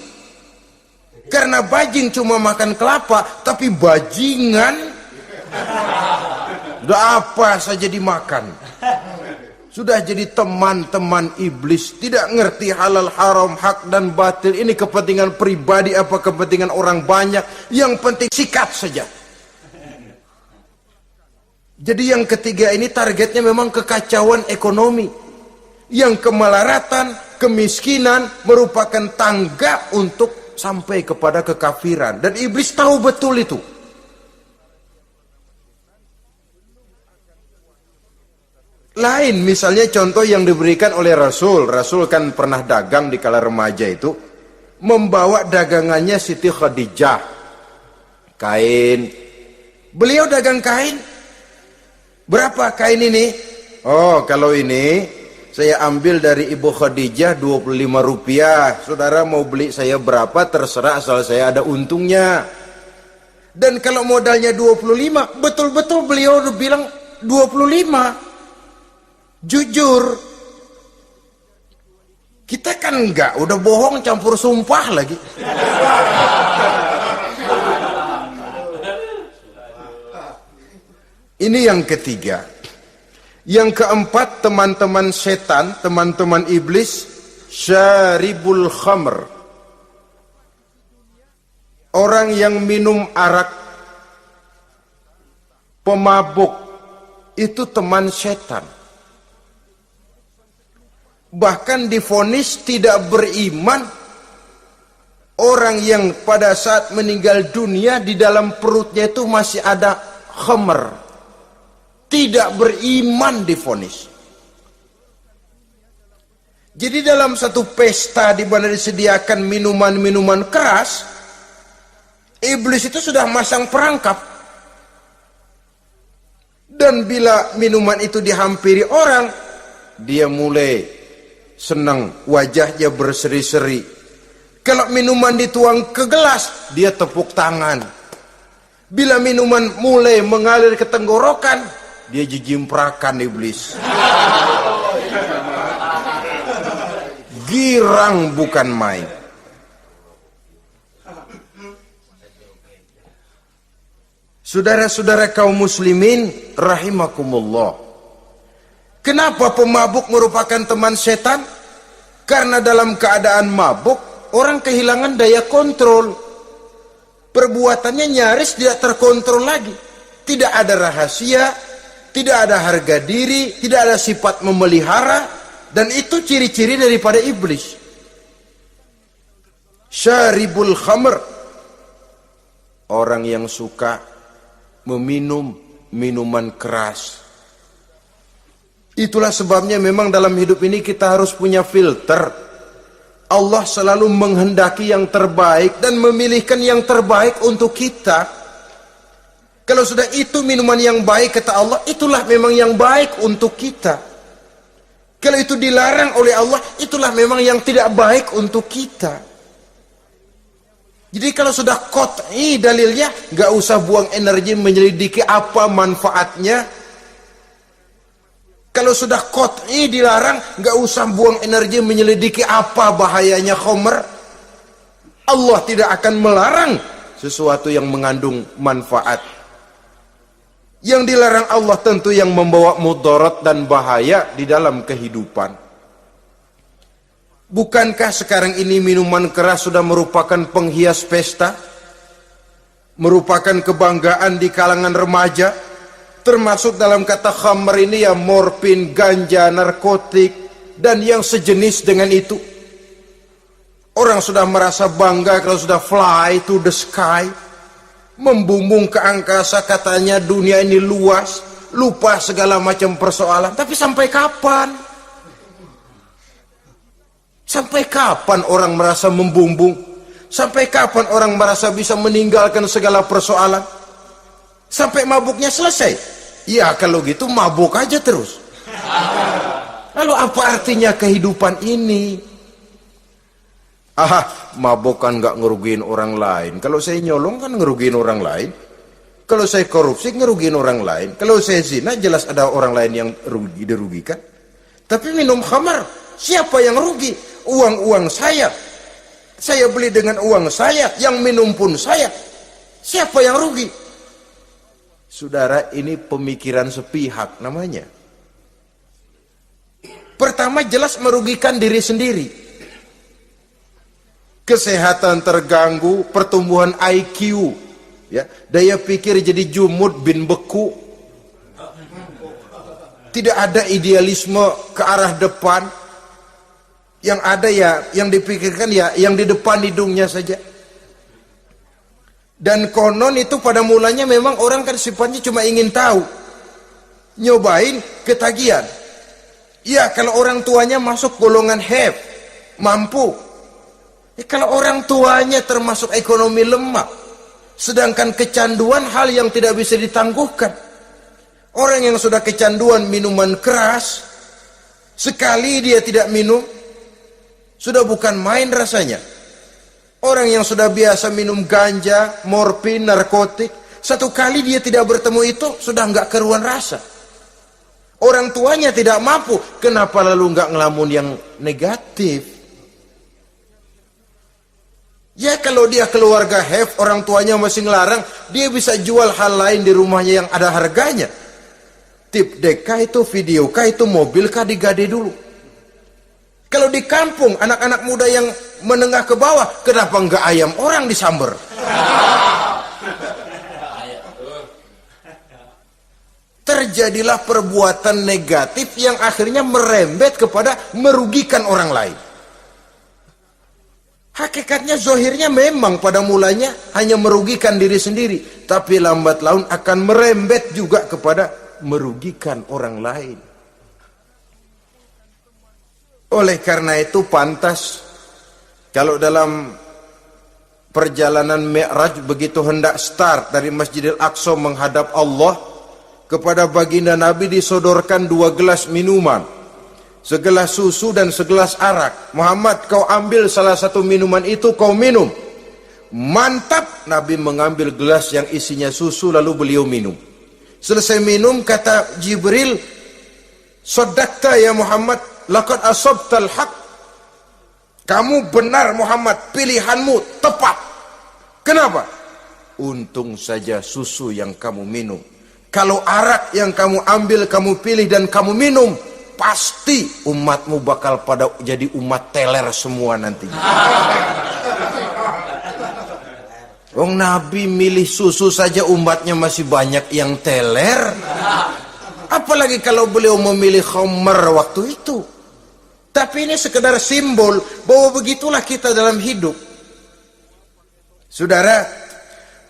Karena bajing cuma makan kelapa, tapi bajingan udah apa saja dimakan. Sudah jadi teman-teman iblis, tidak ngerti halal haram, hak dan batil. Ini kepentingan pribadi apa kepentingan orang banyak, yang penting sikat saja. Jadi yang ketiga ini targetnya memang kekacauan ekonomi. Yang kemelaratan, kemiskinan merupakan tangga untuk sampai kepada kekafiran. Dan iblis tahu betul itu. Lain misalnya contoh yang diberikan oleh Rasul. Rasul kan pernah dagang di kala remaja itu. Membawa dagangannya Siti Khadijah. Kain. Beliau dagang kain. Berapa kain ini? Oh, kalau ini saya ambil dari Ibu Khadijah 25 rupiah. Saudara mau beli saya berapa terserah, asal saya ada untungnya. Dan kalau modalnya 25, betul-betul beliau bilang 25. Jujur. Kita kan enggak, udah bohong campur sumpah lagi. Ini yang ketiga. Yang keempat, teman-teman setan, teman-teman iblis, syaribul khamr. Orang yang minum arak, pemabuk, itu teman setan. Bahkan divonis tidak beriman orang yang pada saat meninggal dunia di dalam perutnya itu masih ada khamr. Tidak beriman divonis. Jadi dalam satu pesta di mana disediakan minuman-minuman keras, iblis itu sudah masang perangkap. Dan bila minuman itu dihampiri orang, dia mulai senang, wajahnya berseri-seri. Kalau minuman dituang ke gelas, dia tepuk tangan. Bila minuman mulai mengalir ke tenggorokan, dia jijimprakan iblis. Girang bukan main. Saudara-saudara kaum muslimin rahimakumullah. Kenapa pemabuk merupakan teman setan? Karena dalam keadaan mabuk, orang kehilangan daya kontrol. Perbuatannya nyaris tidak terkontrol lagi. Tidak ada rahasia, tidak ada harga diri, tidak ada sifat memelihara, dan itu ciri-ciri daripada iblis. Syaribul khamr. Orang yang suka meminum minuman keras. Itulah sebabnya memang dalam hidup ini kita harus punya filter. Allah selalu menghendaki yang terbaik dan memilihkan yang terbaik untuk kita. Kalau sudah itu minuman yang baik kata Allah, itulah memang yang baik untuk kita. Kalau itu dilarang oleh Allah, itulah memang yang tidak baik untuk kita. Jadi kalau sudah qat'i dalilnya, gak usah buang energi menyelidiki apa manfaatnya. Kalau sudah qat'i dilarang, gak usah buang energi menyelidiki apa bahayanya khamr. Allah tidak akan melarang sesuatu yang mengandung manfaat. Yang dilarang Allah tentu yang membawa mudarat dan bahaya di dalam kehidupan. Bukankah sekarang ini minuman keras sudah merupakan penghias pesta? Merupakan kebanggaan di kalangan remaja? Termasuk dalam kata khamr ini ya morfin, ganja, narkotik, dan yang sejenis dengan itu. Orang sudah merasa bangga kalau sudah fly to the sky, membumbung ke angkasa, katanya dunia ini luas, lupa segala macam persoalan. Tapi sampai kapan? Sampai kapan orang merasa membumbung? Sampai kapan orang merasa bisa meninggalkan segala persoalan? Sampai mabuknya selesai? Ya kalau gitu mabuk aja terus. Lalu apa artinya kehidupan ini? Mabuk kan gak ngerugiin orang lain. Kalau saya nyolong kan ngerugiin orang lain. Kalau saya korupsi ngerugiin orang lain. Kalau saya zina jelas ada orang lain yang dirugikan. Tapi minum khamar, siapa yang rugi? Uang-uang saya. Saya beli dengan uang saya, yang minum pun saya. Siapa yang rugi? Saudara, ini pemikiran sepihak namanya. Pertama jelas merugikan diri sendiri. Kesehatan terganggu, pertumbuhan IQ, ya, daya pikir jadi jumud bin beku. Tidak ada idealisme ke arah depan. Yang ada ya, yang dipikirkan ya, yang di depan hidungnya saja. Dan konon itu pada mulanya memang orang kan sifatnya cuma ingin tahu. Nyobain ketagihan. Ya kalau orang tuanya masuk golongan have, mampu. Ya, kalau orang tuanya termasuk ekonomi lemah, sedangkan kecanduan hal yang tidak bisa ditangguhkan. Orang yang sudah kecanduan minuman keras, Sekali dia tidak minum, sudah bukan main rasanya. Orang yang sudah biasa minum ganja, morfin, narkotik, satu kali dia tidak bertemu itu, sudah nggak keruan rasa. Orang tuanya tidak mampu, kenapa lalu nggak ngelamun yang negatif? Ya kalau dia keluarga have, orang tuanya masih ngelarang, dia bisa jual hal lain di rumahnya yang ada harganya. Tip dek kah itu, video kah itu, mobil kah digade dulu. Kalau di kampung, anak-anak muda yang menengah ke bawah, kenapa enggak ayam orang disamber? Terjadilah perbuatan negatif yang akhirnya merembet kepada merugikan orang lain. Hakikatnya zohirnya memang pada mulanya hanya merugikan diri sendiri, tapi lambat laun akan merembet juga kepada merugikan orang lain. Oleh karena itu pantas kalau dalam perjalanan Mi'raj begitu hendak start dari Masjidil Aqsa menghadap Allah, kepada baginda Nabi disodorkan 2 gelas minuman, segelas susu dan segelas arak. Muhammad, kau ambil salah satu minuman itu, kau minum. Mantap, Nabi mengambil gelas yang isinya susu lalu beliau minum. Selesai minum kata Jibril, "Shaddaqta ya Muhammad, laqad asabtal haq." Kamu benar Muhammad, pilihanmu tepat. Kenapa? Untung saja susu yang kamu minum. Kalau arak yang kamu ambil, kamu pilih dan kamu minum, pasti umatmu bakal pada jadi umat teler semua nanti. Wong Nabi milih susu saja umatnya masih banyak yang teler. Apalagi kalau beliau memilih khamr waktu itu. Tapi ini sekedar simbol bahwa begitulah kita dalam hidup. Saudara,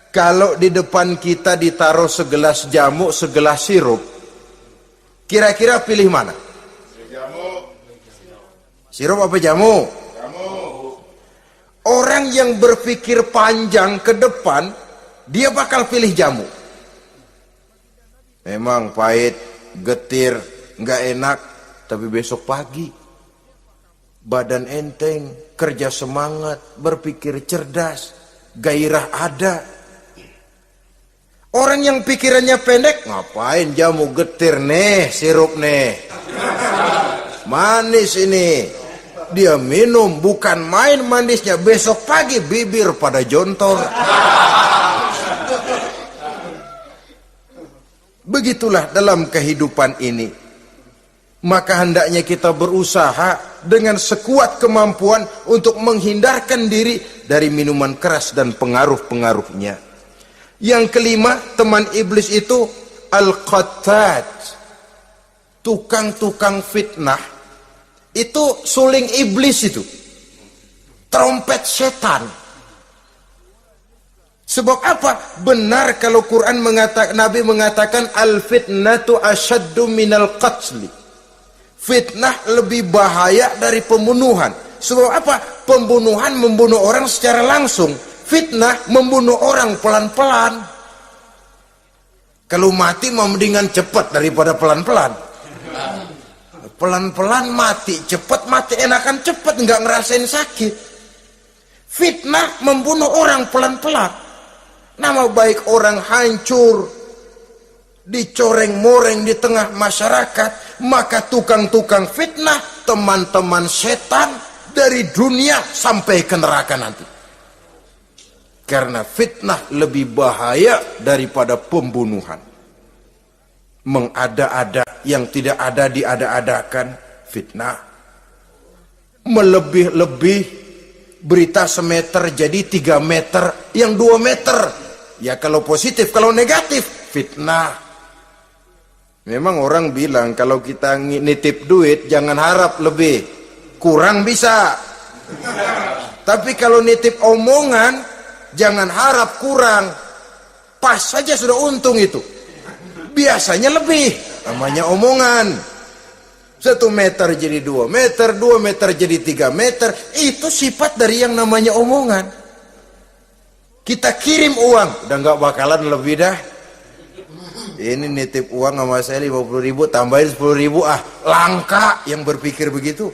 kalau di depan kita ditaruh segelas jamu, segelas sirup, kira-kira pilih mana? Sirup apa jamu? Orang yang berpikir panjang ke depan, dia bakal pilih jamu. Memang pahit, getir, nggak enak, tapi besok pagi badan enteng, kerja semangat, berpikir cerdas, gairah ada. Orang yang pikirannya pendek, ngapain jamu getir nih, sirup nih, manis ini. Dia minum, bukan main manisnya, besok pagi bibir pada jontor. Begitulah dalam kehidupan ini. Maka hendaknya kita berusaha dengan sekuat kemampuan untuk menghindarkan diri dari minuman keras dan pengaruh-pengaruhnya. Yang kelima, teman iblis itu al-qattat, tukang-tukang fitnah. Itu suling iblis itu, trompet setan. Sebab apa? Benar kalau Quran mengatakan, Nabi mengatakan al-fitnatu asyaddu minal qatli. Fitnah lebih bahaya dari pembunuhan. Sebab apa? Pembunuhan membunuh orang secara langsung. Fitnah membunuh orang pelan-pelan. Kalau mati mau mendingan cepat daripada pelan-pelan. Pelan-pelan mati, cepat mati enakan cepat, nggak ngerasain sakit. Fitnah membunuh orang pelan-pelan. Nama baik orang hancur, dicoreng-moreng di tengah masyarakat. Maka tukang-tukang fitnah, teman-teman setan dari dunia sampai ke neraka nanti. Karena fitnah lebih bahaya daripada pembunuhan. Mengada-ada yang tidak ada diada-adakan, fitnah. Melebih-lebih, berita semeter jadi 3 meter, yang 2 meter. Ya kalau positif, kalau negatif, fitnah. Memang orang bilang kalau kita nitip duit jangan harap lebih, kurang bisa. Tapi kalau nitip omongan jangan harap kurang, pas saja sudah untung itu. Biasanya lebih, namanya omongan. 1 meter jadi 2 meter, 2 meter jadi 3 meter. Itu sifat dari yang namanya omongan. Kita kirim uang, udah gak bakalan lebih dah. Ini nitip uang sama saya 50.000, tambahin 10.000, langka yang berpikir begitu.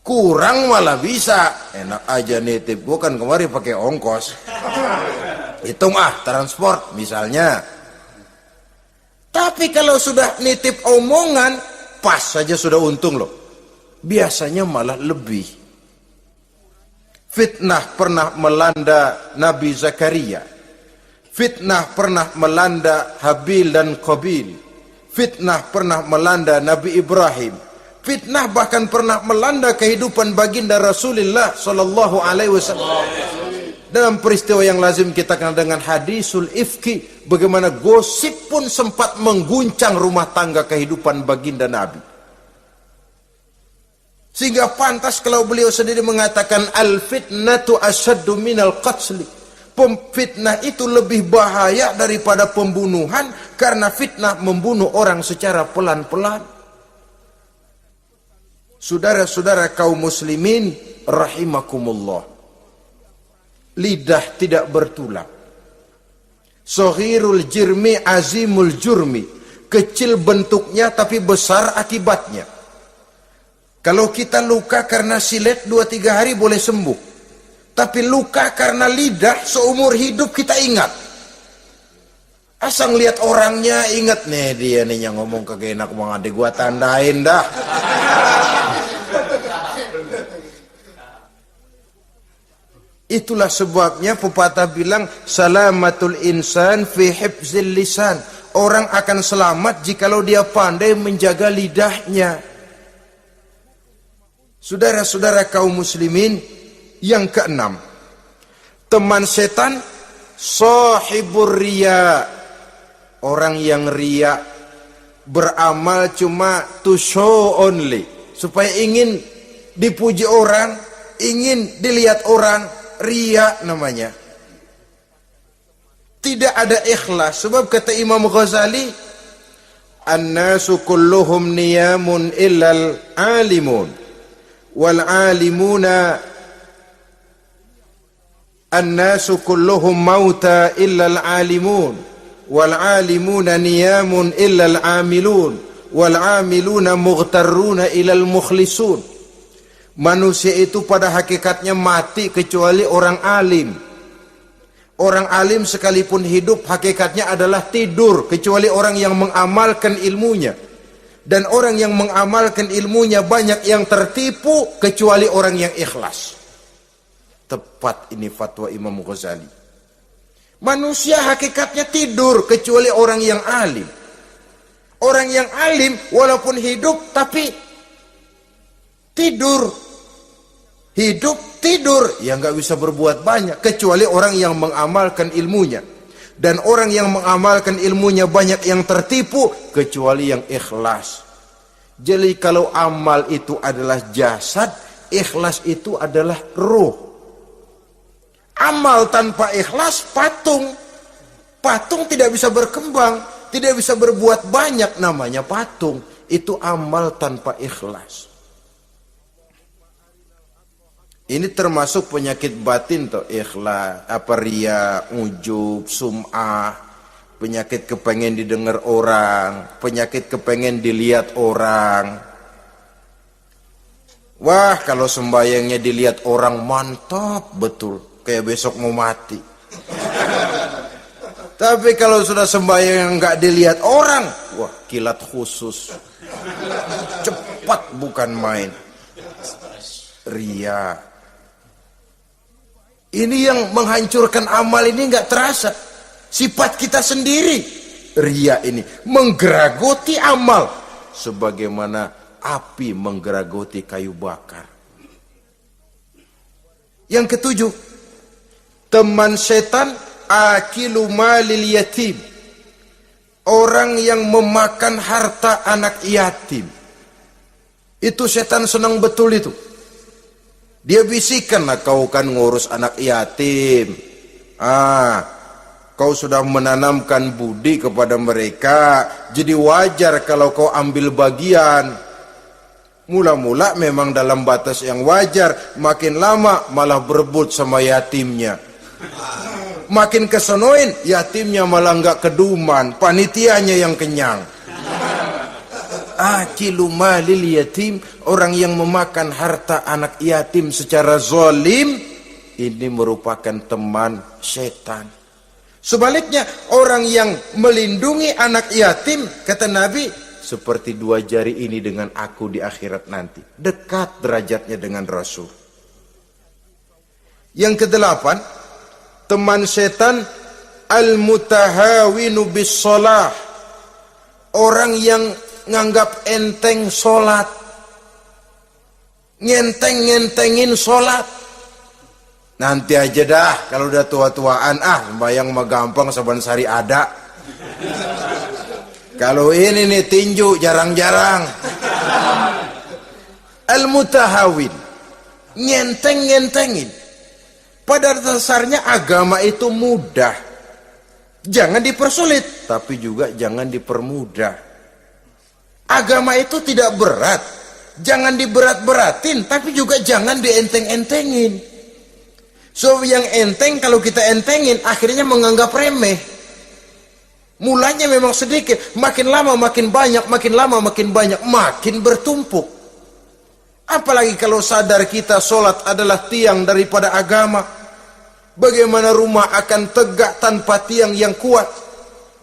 Kurang malah bisa, enak aja nitip, gua kan kemarin pakai ongkos, hitung transport misalnya. Tapi kalau sudah nitip omongan, pas saja sudah untung loh, biasanya malah lebih. Fitnah pernah melanda Nabi Zakaria, fitnah pernah melanda Habil dan Qabil, fitnah pernah melanda Nabi Ibrahim, fitnah bahkan pernah melanda kehidupan baginda Rasulullah sallallahu alaihi wasallam. Dalam peristiwa yang lazim kita kenal dengan hadisul ifki, bagaimana gosip pun sempat mengguncang rumah tangga kehidupan baginda Nabi. Sehingga pantas kalau beliau sendiri mengatakan al-fitnatu asyaddu minal qatli. Fitnah itu lebih bahaya daripada pembunuhan, karena fitnah membunuh orang secara pelan-pelan. Saudara-saudara kaum muslimin rahimakumullah, lidah tidak bertulang. Soghirul jirmi azimul jurmi, kecil bentuknya tapi besar akibatnya. Kalau kita luka karena silet 2-3 hari boleh sembuh, tapi luka karena lidah seumur hidup kita ingat. Asal lihat orangnya ingat, nih dia nih yang ngomong kagak enak bang adek, gua tandain dah. Itulah sebabnya pepatah bilang salamatul insan fi hifzil lisan. Orang akan selamat jikalau dia pandai menjaga lidahnya. Saudara-saudara kaum muslimin, yang keenam, teman setan sahibur riya, orang yang riya, beramal cuma to show only, supaya ingin dipuji orang, ingin dilihat orang. Riya namanya. Tidak ada ikhlas. Sebab kata Imam Ghazali, an-nasu kulluhum niyamun illal alimun, wal alimuna an-nasu kulluhum mauta illal alimun, wal alimuna niyamun illal amilun, wal amiluna mughtarruna illal mukhlisun. Manusia itu pada hakikatnya mati kecuali orang alim. Orang alim sekalipun hidup hakikatnya adalah tidur, kecuali orang yang mengamalkan ilmunya. Dan orang yang mengamalkan ilmunya banyak yang tertipu, kecuali orang yang ikhlas. Tepat ini fatwa Imam Ghazali. Manusia hakikatnya tidur kecuali orang yang alim. Orang yang alim walaupun hidup tapi tidur. Hidup tidur, ya nggak bisa berbuat banyak, kecuali orang yang mengamalkan ilmunya. Dan orang yang mengamalkan ilmunya banyak yang tertipu, kecuali yang ikhlas. Jadi kalau amal itu adalah jasad, ikhlas itu adalah ruh. Amal tanpa ikhlas patung. Patung tidak bisa berkembang, tidak bisa berbuat banyak, namanya patung. Itu amal tanpa ikhlas. Ini termasuk penyakit batin toh, ikhlas, riya, ujub, sum'ah, penyakit kepengen didengar orang, penyakit kepengen dilihat orang. Wah, kalau sembayangnya dilihat orang mantap betul, kayak besok mau mati. Tapi kalau sudah sembayang nggak dilihat orang, wah kilat khusus, cepat bukan main. Riya. Ini yang menghancurkan amal ini nggak terasa. Sifat kita sendiri. Riya ini menggeragoti amal. Sebagaimana api menggeragoti kayu bakar. Yang ketujuh, teman setan akilu malil yatim. Orang yang memakan harta anak yatim. Itu setan senang betul itu. Dia bisikan, nah kau kan ngurus anak yatim. Kau sudah menanamkan budi kepada mereka. Jadi wajar kalau kau ambil bagian. Mula-mula memang dalam batas yang wajar. Makin lama malah berebut sama yatimnya. makin kesonoin, yatimnya malah nggak keduman, panitianya yang kenyang. Akilu malil yatim, orang yang memakan harta anak yatim secara zalim, ini merupakan teman setan. Sebaliknya, orang yang melindungi anak yatim, kata Nabi, seperti dua jari ini dengan aku di akhirat nanti. Dekat derajatnya dengan Rasul. Yang kedelapan, teman setan al-mutahawinu bis shalah. Orang yang nganggap enteng sholat, ngenteng-ngentengin sholat. Nanti aja dah, kalau udah tua-tuaan, sembahyang mah gampang, saban sehari ada. Kalau ini nih tinju jarang-jarang. Al-mutahawin, ngenteng-ngentengin. Pada dasarnya agama itu mudah, jangan dipersulit, tapi juga jangan dipermudah. Agama itu tidak berat, jangan diberat-beratin, tapi juga jangan dienteng-entengin. So yang enteng kalau kita entengin akhirnya menganggap remeh. Mulanya memang sedikit, makin lama makin banyak, makin lama makin banyak, makin bertumpuk. Apalagi kalau sadar kita sholat adalah tiang daripada agama. Bagaimana rumah akan tegak tanpa tiang yang kuat?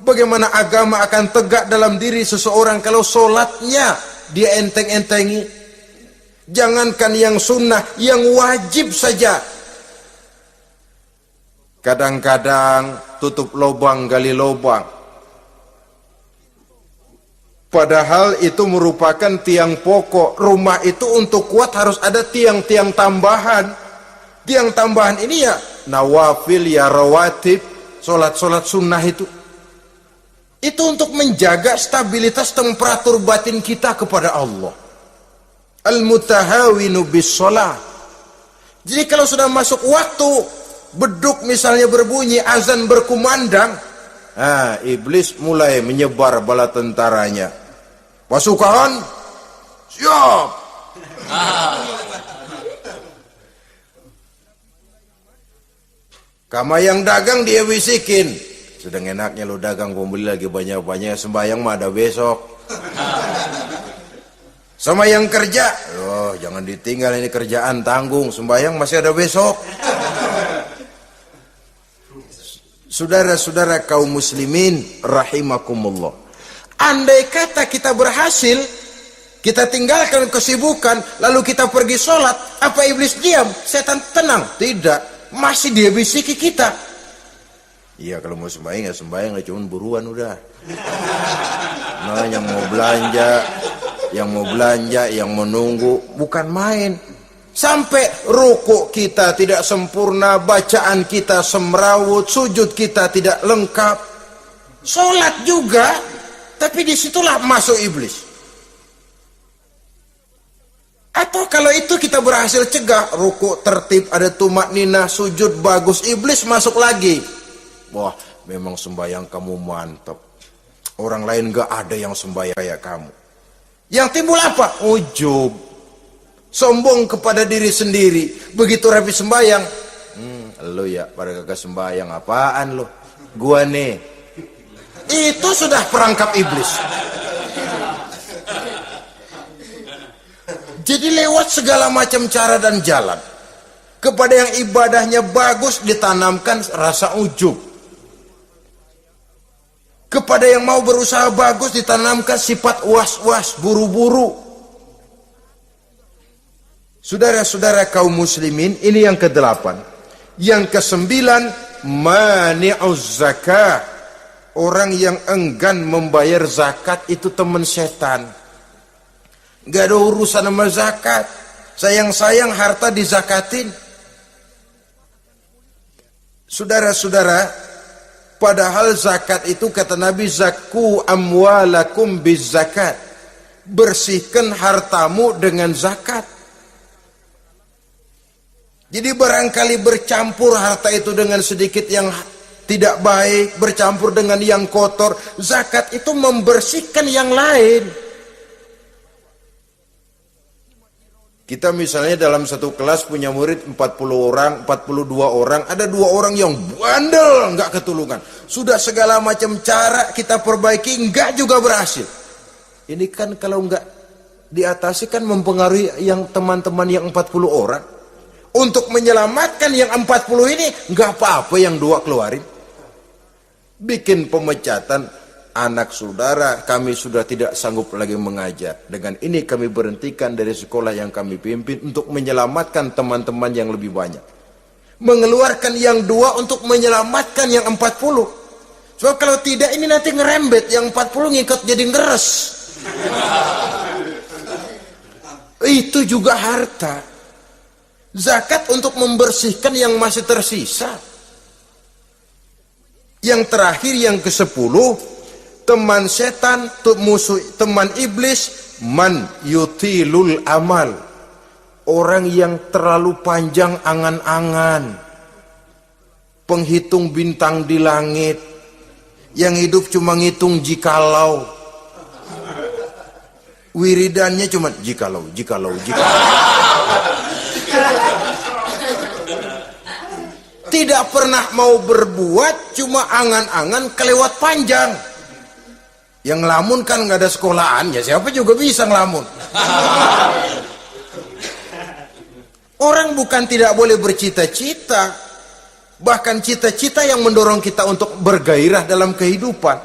Bagaimana agama akan tegak dalam diri seseorang kalau sholatnya dia enteng-entengi? Jangankan yang sunnah, yang wajib saja. Kadang-kadang tutup lubang, gali lubang. Padahal itu merupakan tiang pokok. Rumah itu untuk kuat harus ada tiang-tiang tambahan. Tiang tambahan ini ya nawafil, ya rawatib, sholat-sholat sunnah itu. Itu untuk menjaga stabilitas temperatur batin kita kepada Allah. Al-mutahawinu bis shalah. Jadi kalau sudah masuk waktu, beduk misalnya berbunyi, azan berkumandang, iblis mulai menyebar bala tentaranya. Pasukan, siap. Kama yang dagang dia bisikin, sedang enaknya lo dagang, pembeli lagi banyak-banyak, sembahyang mah ada besok. Sama yang kerja, jangan ditinggal, ini kerjaan tanggung, sembahyang masih ada besok. Saudara-saudara kaum muslimin rahimakumullah, andai kata kita berhasil, kita tinggalkan kesibukan, lalu kita pergi sholat, apa iblis diam? Setan tenang? Tidak, masih dia bisiki kita. Iya, kalau mau sembahyang ya sembahyang, cuma buruan udah. Nah, yang mau belanja, yang menunggu, bukan main. Sampai ruku kita tidak sempurna, bacaan kita semrawut, sujud kita tidak lengkap, sholat juga, tapi disitulah masuk iblis. Atau kalau itu kita berhasil cegah, ruku tertib, ada tumakninah, sujud bagus, iblis masuk lagi. Wah, memang sembahyang kamu mantap, orang lain gak ada yang sembahyang kayak kamu. Yang timbul apa? Ujub, sombong kepada diri sendiri. Begitu rapi sembahyang, lo ya pada kagak sembahyang, apaan lo? Gua nih. Itu sudah perangkap iblis. Jadi lewat segala macam cara dan jalan, kepada yang ibadahnya bagus ditanamkan rasa ujub, kepada yang mau berusaha bagus ditanamkan sifat was-was, buru-buru. Saudara-saudara kaum muslimin, ini yang ke-8. Yang ke-9, mani'uz zakah. Orang yang enggan membayar zakat itu teman setan. Gak ada urusan sama zakat. Sayang-sayang harta dizakatin. Saudara-saudara, padahal zakat itu kata Nabi, zakku amwalakum biz zakat. Bersihkan hartamu dengan zakat. Jadi barangkali bercampur harta itu dengan sedikit yang tidak baik, bercampur dengan yang kotor. Zakat itu membersihkan yang lain. Kita misalnya dalam satu kelas punya murid 40 orang, 42 orang, ada 2 orang yang bandel, nggak ketulungan. Sudah segala macam cara kita perbaiki, nggak juga berhasil. Ini kan kalau nggak diatasi kan mempengaruhi yang teman-teman yang 40 orang. Untuk menyelamatkan yang 40 ini, nggak apa-apa yang 2 keluarin. Bikin pemecatan. Anak saudara, kami sudah tidak sanggup lagi mengajar. Dengan ini kami berhentikan dari sekolah yang kami pimpin untuk menyelamatkan teman-teman yang lebih banyak. Mengeluarkan yang 2 untuk menyelamatkan yang 40. Sebab kalau tidak ini nanti ngerembet, yang 40 ngikut jadi ngeres. Itu juga harta. Zakat untuk membersihkan yang masih tersisa. Yang terakhir, yang ke-10, teman setan, musuh, teman iblis, man yutilul amal, orang yang terlalu panjang angan-angan, penghitung bintang di langit, yang hidup cuma ngitung jikalau, wiridannya cuma jikalau. Tidak pernah mau berbuat, cuma angan-angan kelewat panjang. Yang ngelamun kan nggak ada sekolahan, ya siapa juga bisa ngelamun. Orang bukan tidak boleh bercita-cita, bahkan cita-cita yang mendorong kita untuk bergairah dalam kehidupan.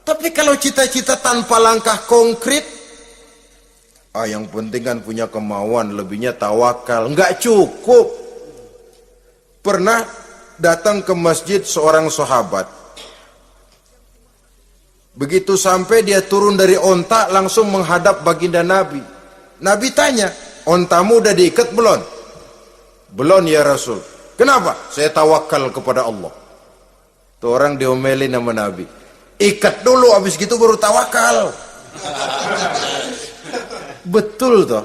Tapi kalau cita-cita tanpa langkah konkret, yang penting kan punya kemauan, lebihnya tawakal, nggak cukup. Pernah datang ke masjid seorang sahabat. Begitu sampai dia turun dari onta langsung menghadap baginda Nabi. Nabi tanya, ontamu udah diikat belum? Belum ya Rasul. Kenapa? Saya tawakal kepada Allah. Tuh orang diomelin sama Nabi. Ikat dulu, habis gitu baru tawakal. Betul toh.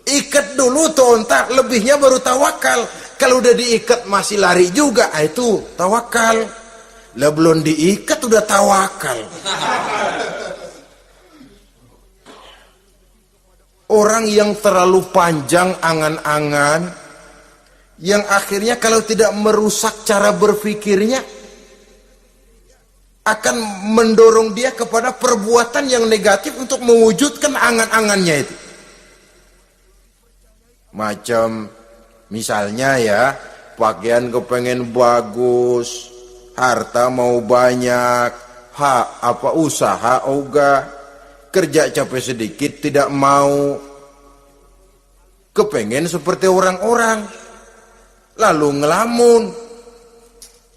Ikat dulu tuh onta, lebihnya baru tawakal. Kalau udah diikat masih lari juga, itu tawakal. Lah belum diikat udah tawakal. Orang yang terlalu panjang angan-angan, yang akhirnya kalau tidak merusak cara berpikirnya, akan mendorong dia kepada perbuatan yang negatif untuk mewujudkan angan-angannya itu. Macam misalnya ya, pakaian kepengen bagus, harta mau banyak, usaha ogah, kerja capek sedikit tidak mau, kepengen seperti orang-orang, lalu ngelamun.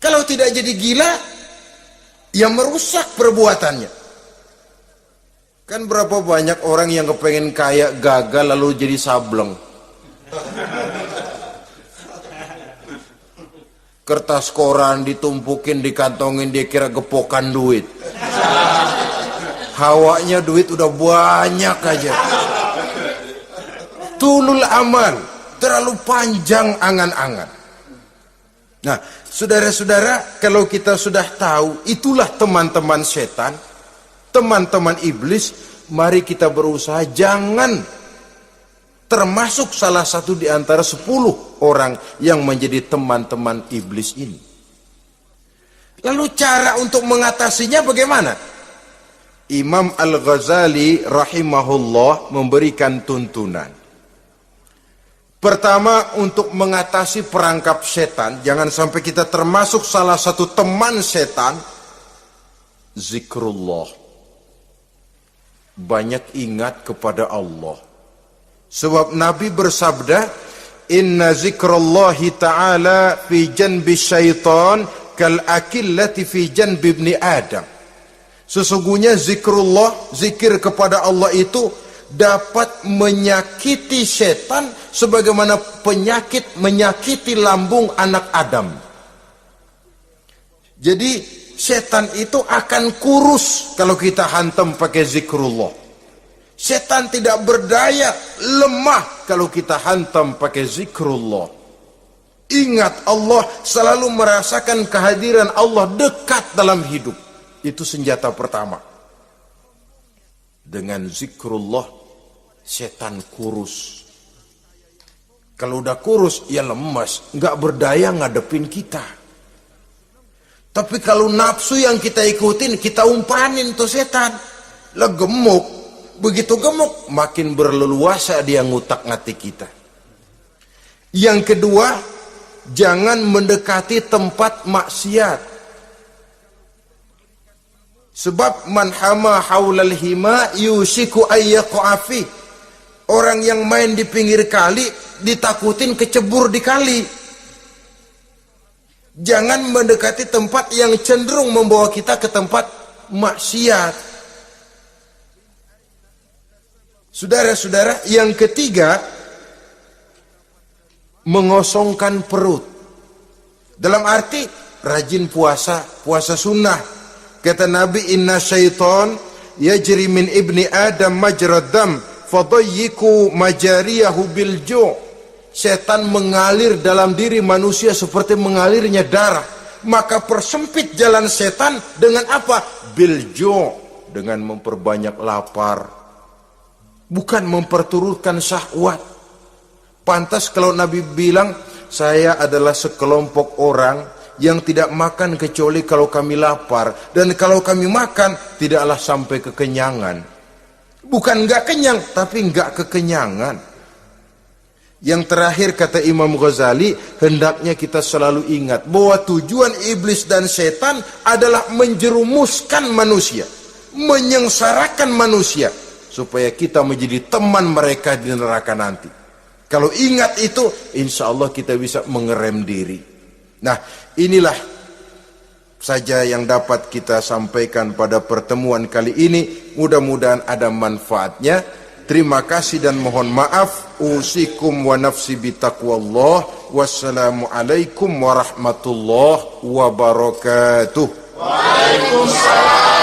Kalau tidak jadi gila, ya merusak perbuatannya. Kan berapa banyak orang yang kepengen kaya gagal lalu jadi sableng. Kertas koran ditumpukin, dikantongin, dia kira gepokan duit. Hawanya duit udah banyak aja. Tulul amal, terlalu panjang angan-angan. Nah, saudara-saudara, kalau kita sudah tahu itulah teman-teman setan, teman-teman iblis, mari kita berusaha jangan termasuk salah satu di antara 10 orang yang menjadi teman-teman iblis ini. Lalu cara untuk mengatasinya bagaimana? Imam Al-Ghazali rahimahullah memberikan tuntunan. Pertama, untuk mengatasi perangkap setan, jangan sampai kita termasuk salah satu teman setan, zikrullah. Banyak ingat kepada Allah. Sebab Nabi bersabda, inna zikrallahi ta'ala fi janbi syaitan kal akillati fi janbi ibni Adam. Sesungguhnya zikrullah, zikir kepada Allah itu dapat menyakiti setan sebagaimana penyakit menyakiti lambung anak Adam. Jadi setan itu akan kurus kalau kita hantam pakai zikrullah. Setan tidak berdaya, lemah kalau kita hantam pakai zikrullah. Ingat Allah, selalu merasakan kehadiran Allah dekat dalam hidup. Itu senjata pertama. Dengan zikrullah, setan kurus. Kalau udah kurus, ya lemas, nggak berdaya ngadepin kita. Tapi kalau nafsu yang kita ikutin, kita umpanin tuh setan. Lah gemuk, begitu gemuk, makin berleluasa dia ngutak-ngatik kita. Yang kedua, jangan mendekati tempat maksiat. Sebab man hama haulal hima yusiku ayyaqafi. Orang yang main di pinggir kali ditakutin kecebur di kali. Jangan mendekati tempat yang cenderung membawa kita ke tempat maksiat. Saudara-saudara, yang ketiga, mengosongkan perut. Dalam arti rajin puasa, puasa sunnah. Kata Nabi, inna syaitan yajri min ibni adam majrad dam fadayyiku majariyahu bil ju'. Setan mengalir dalam diri manusia seperti mengalirnya darah. Maka persempit jalan setan dengan apa? Bil ju', dengan memperbanyak lapar. Bukan memperturutkan syahwat. Pantas kalau Nabi bilang, saya adalah sekelompok orang yang tidak makan kecuali kalau kami lapar. Dan kalau kami makan, tidaklah sampai kekenyangan. Bukan enggak kenyang, tapi enggak kekenyangan. Yang terakhir kata Imam Ghazali, hendaknya kita selalu ingat bahwa tujuan iblis dan setan adalah menjerumuskan manusia, menyengsarakan manusia, supaya kita menjadi teman mereka di neraka nanti. Kalau ingat itu, insya Allah kita bisa mengerem diri. Nah, inilah saja yang dapat kita sampaikan pada pertemuan kali ini. Mudah-mudahan ada manfaatnya. Terima kasih dan mohon maaf. Usikum wa nafsi bitaqwallah. Wassalamualaikum warahmatullahi wabarakatuh. Waalaikumsalam.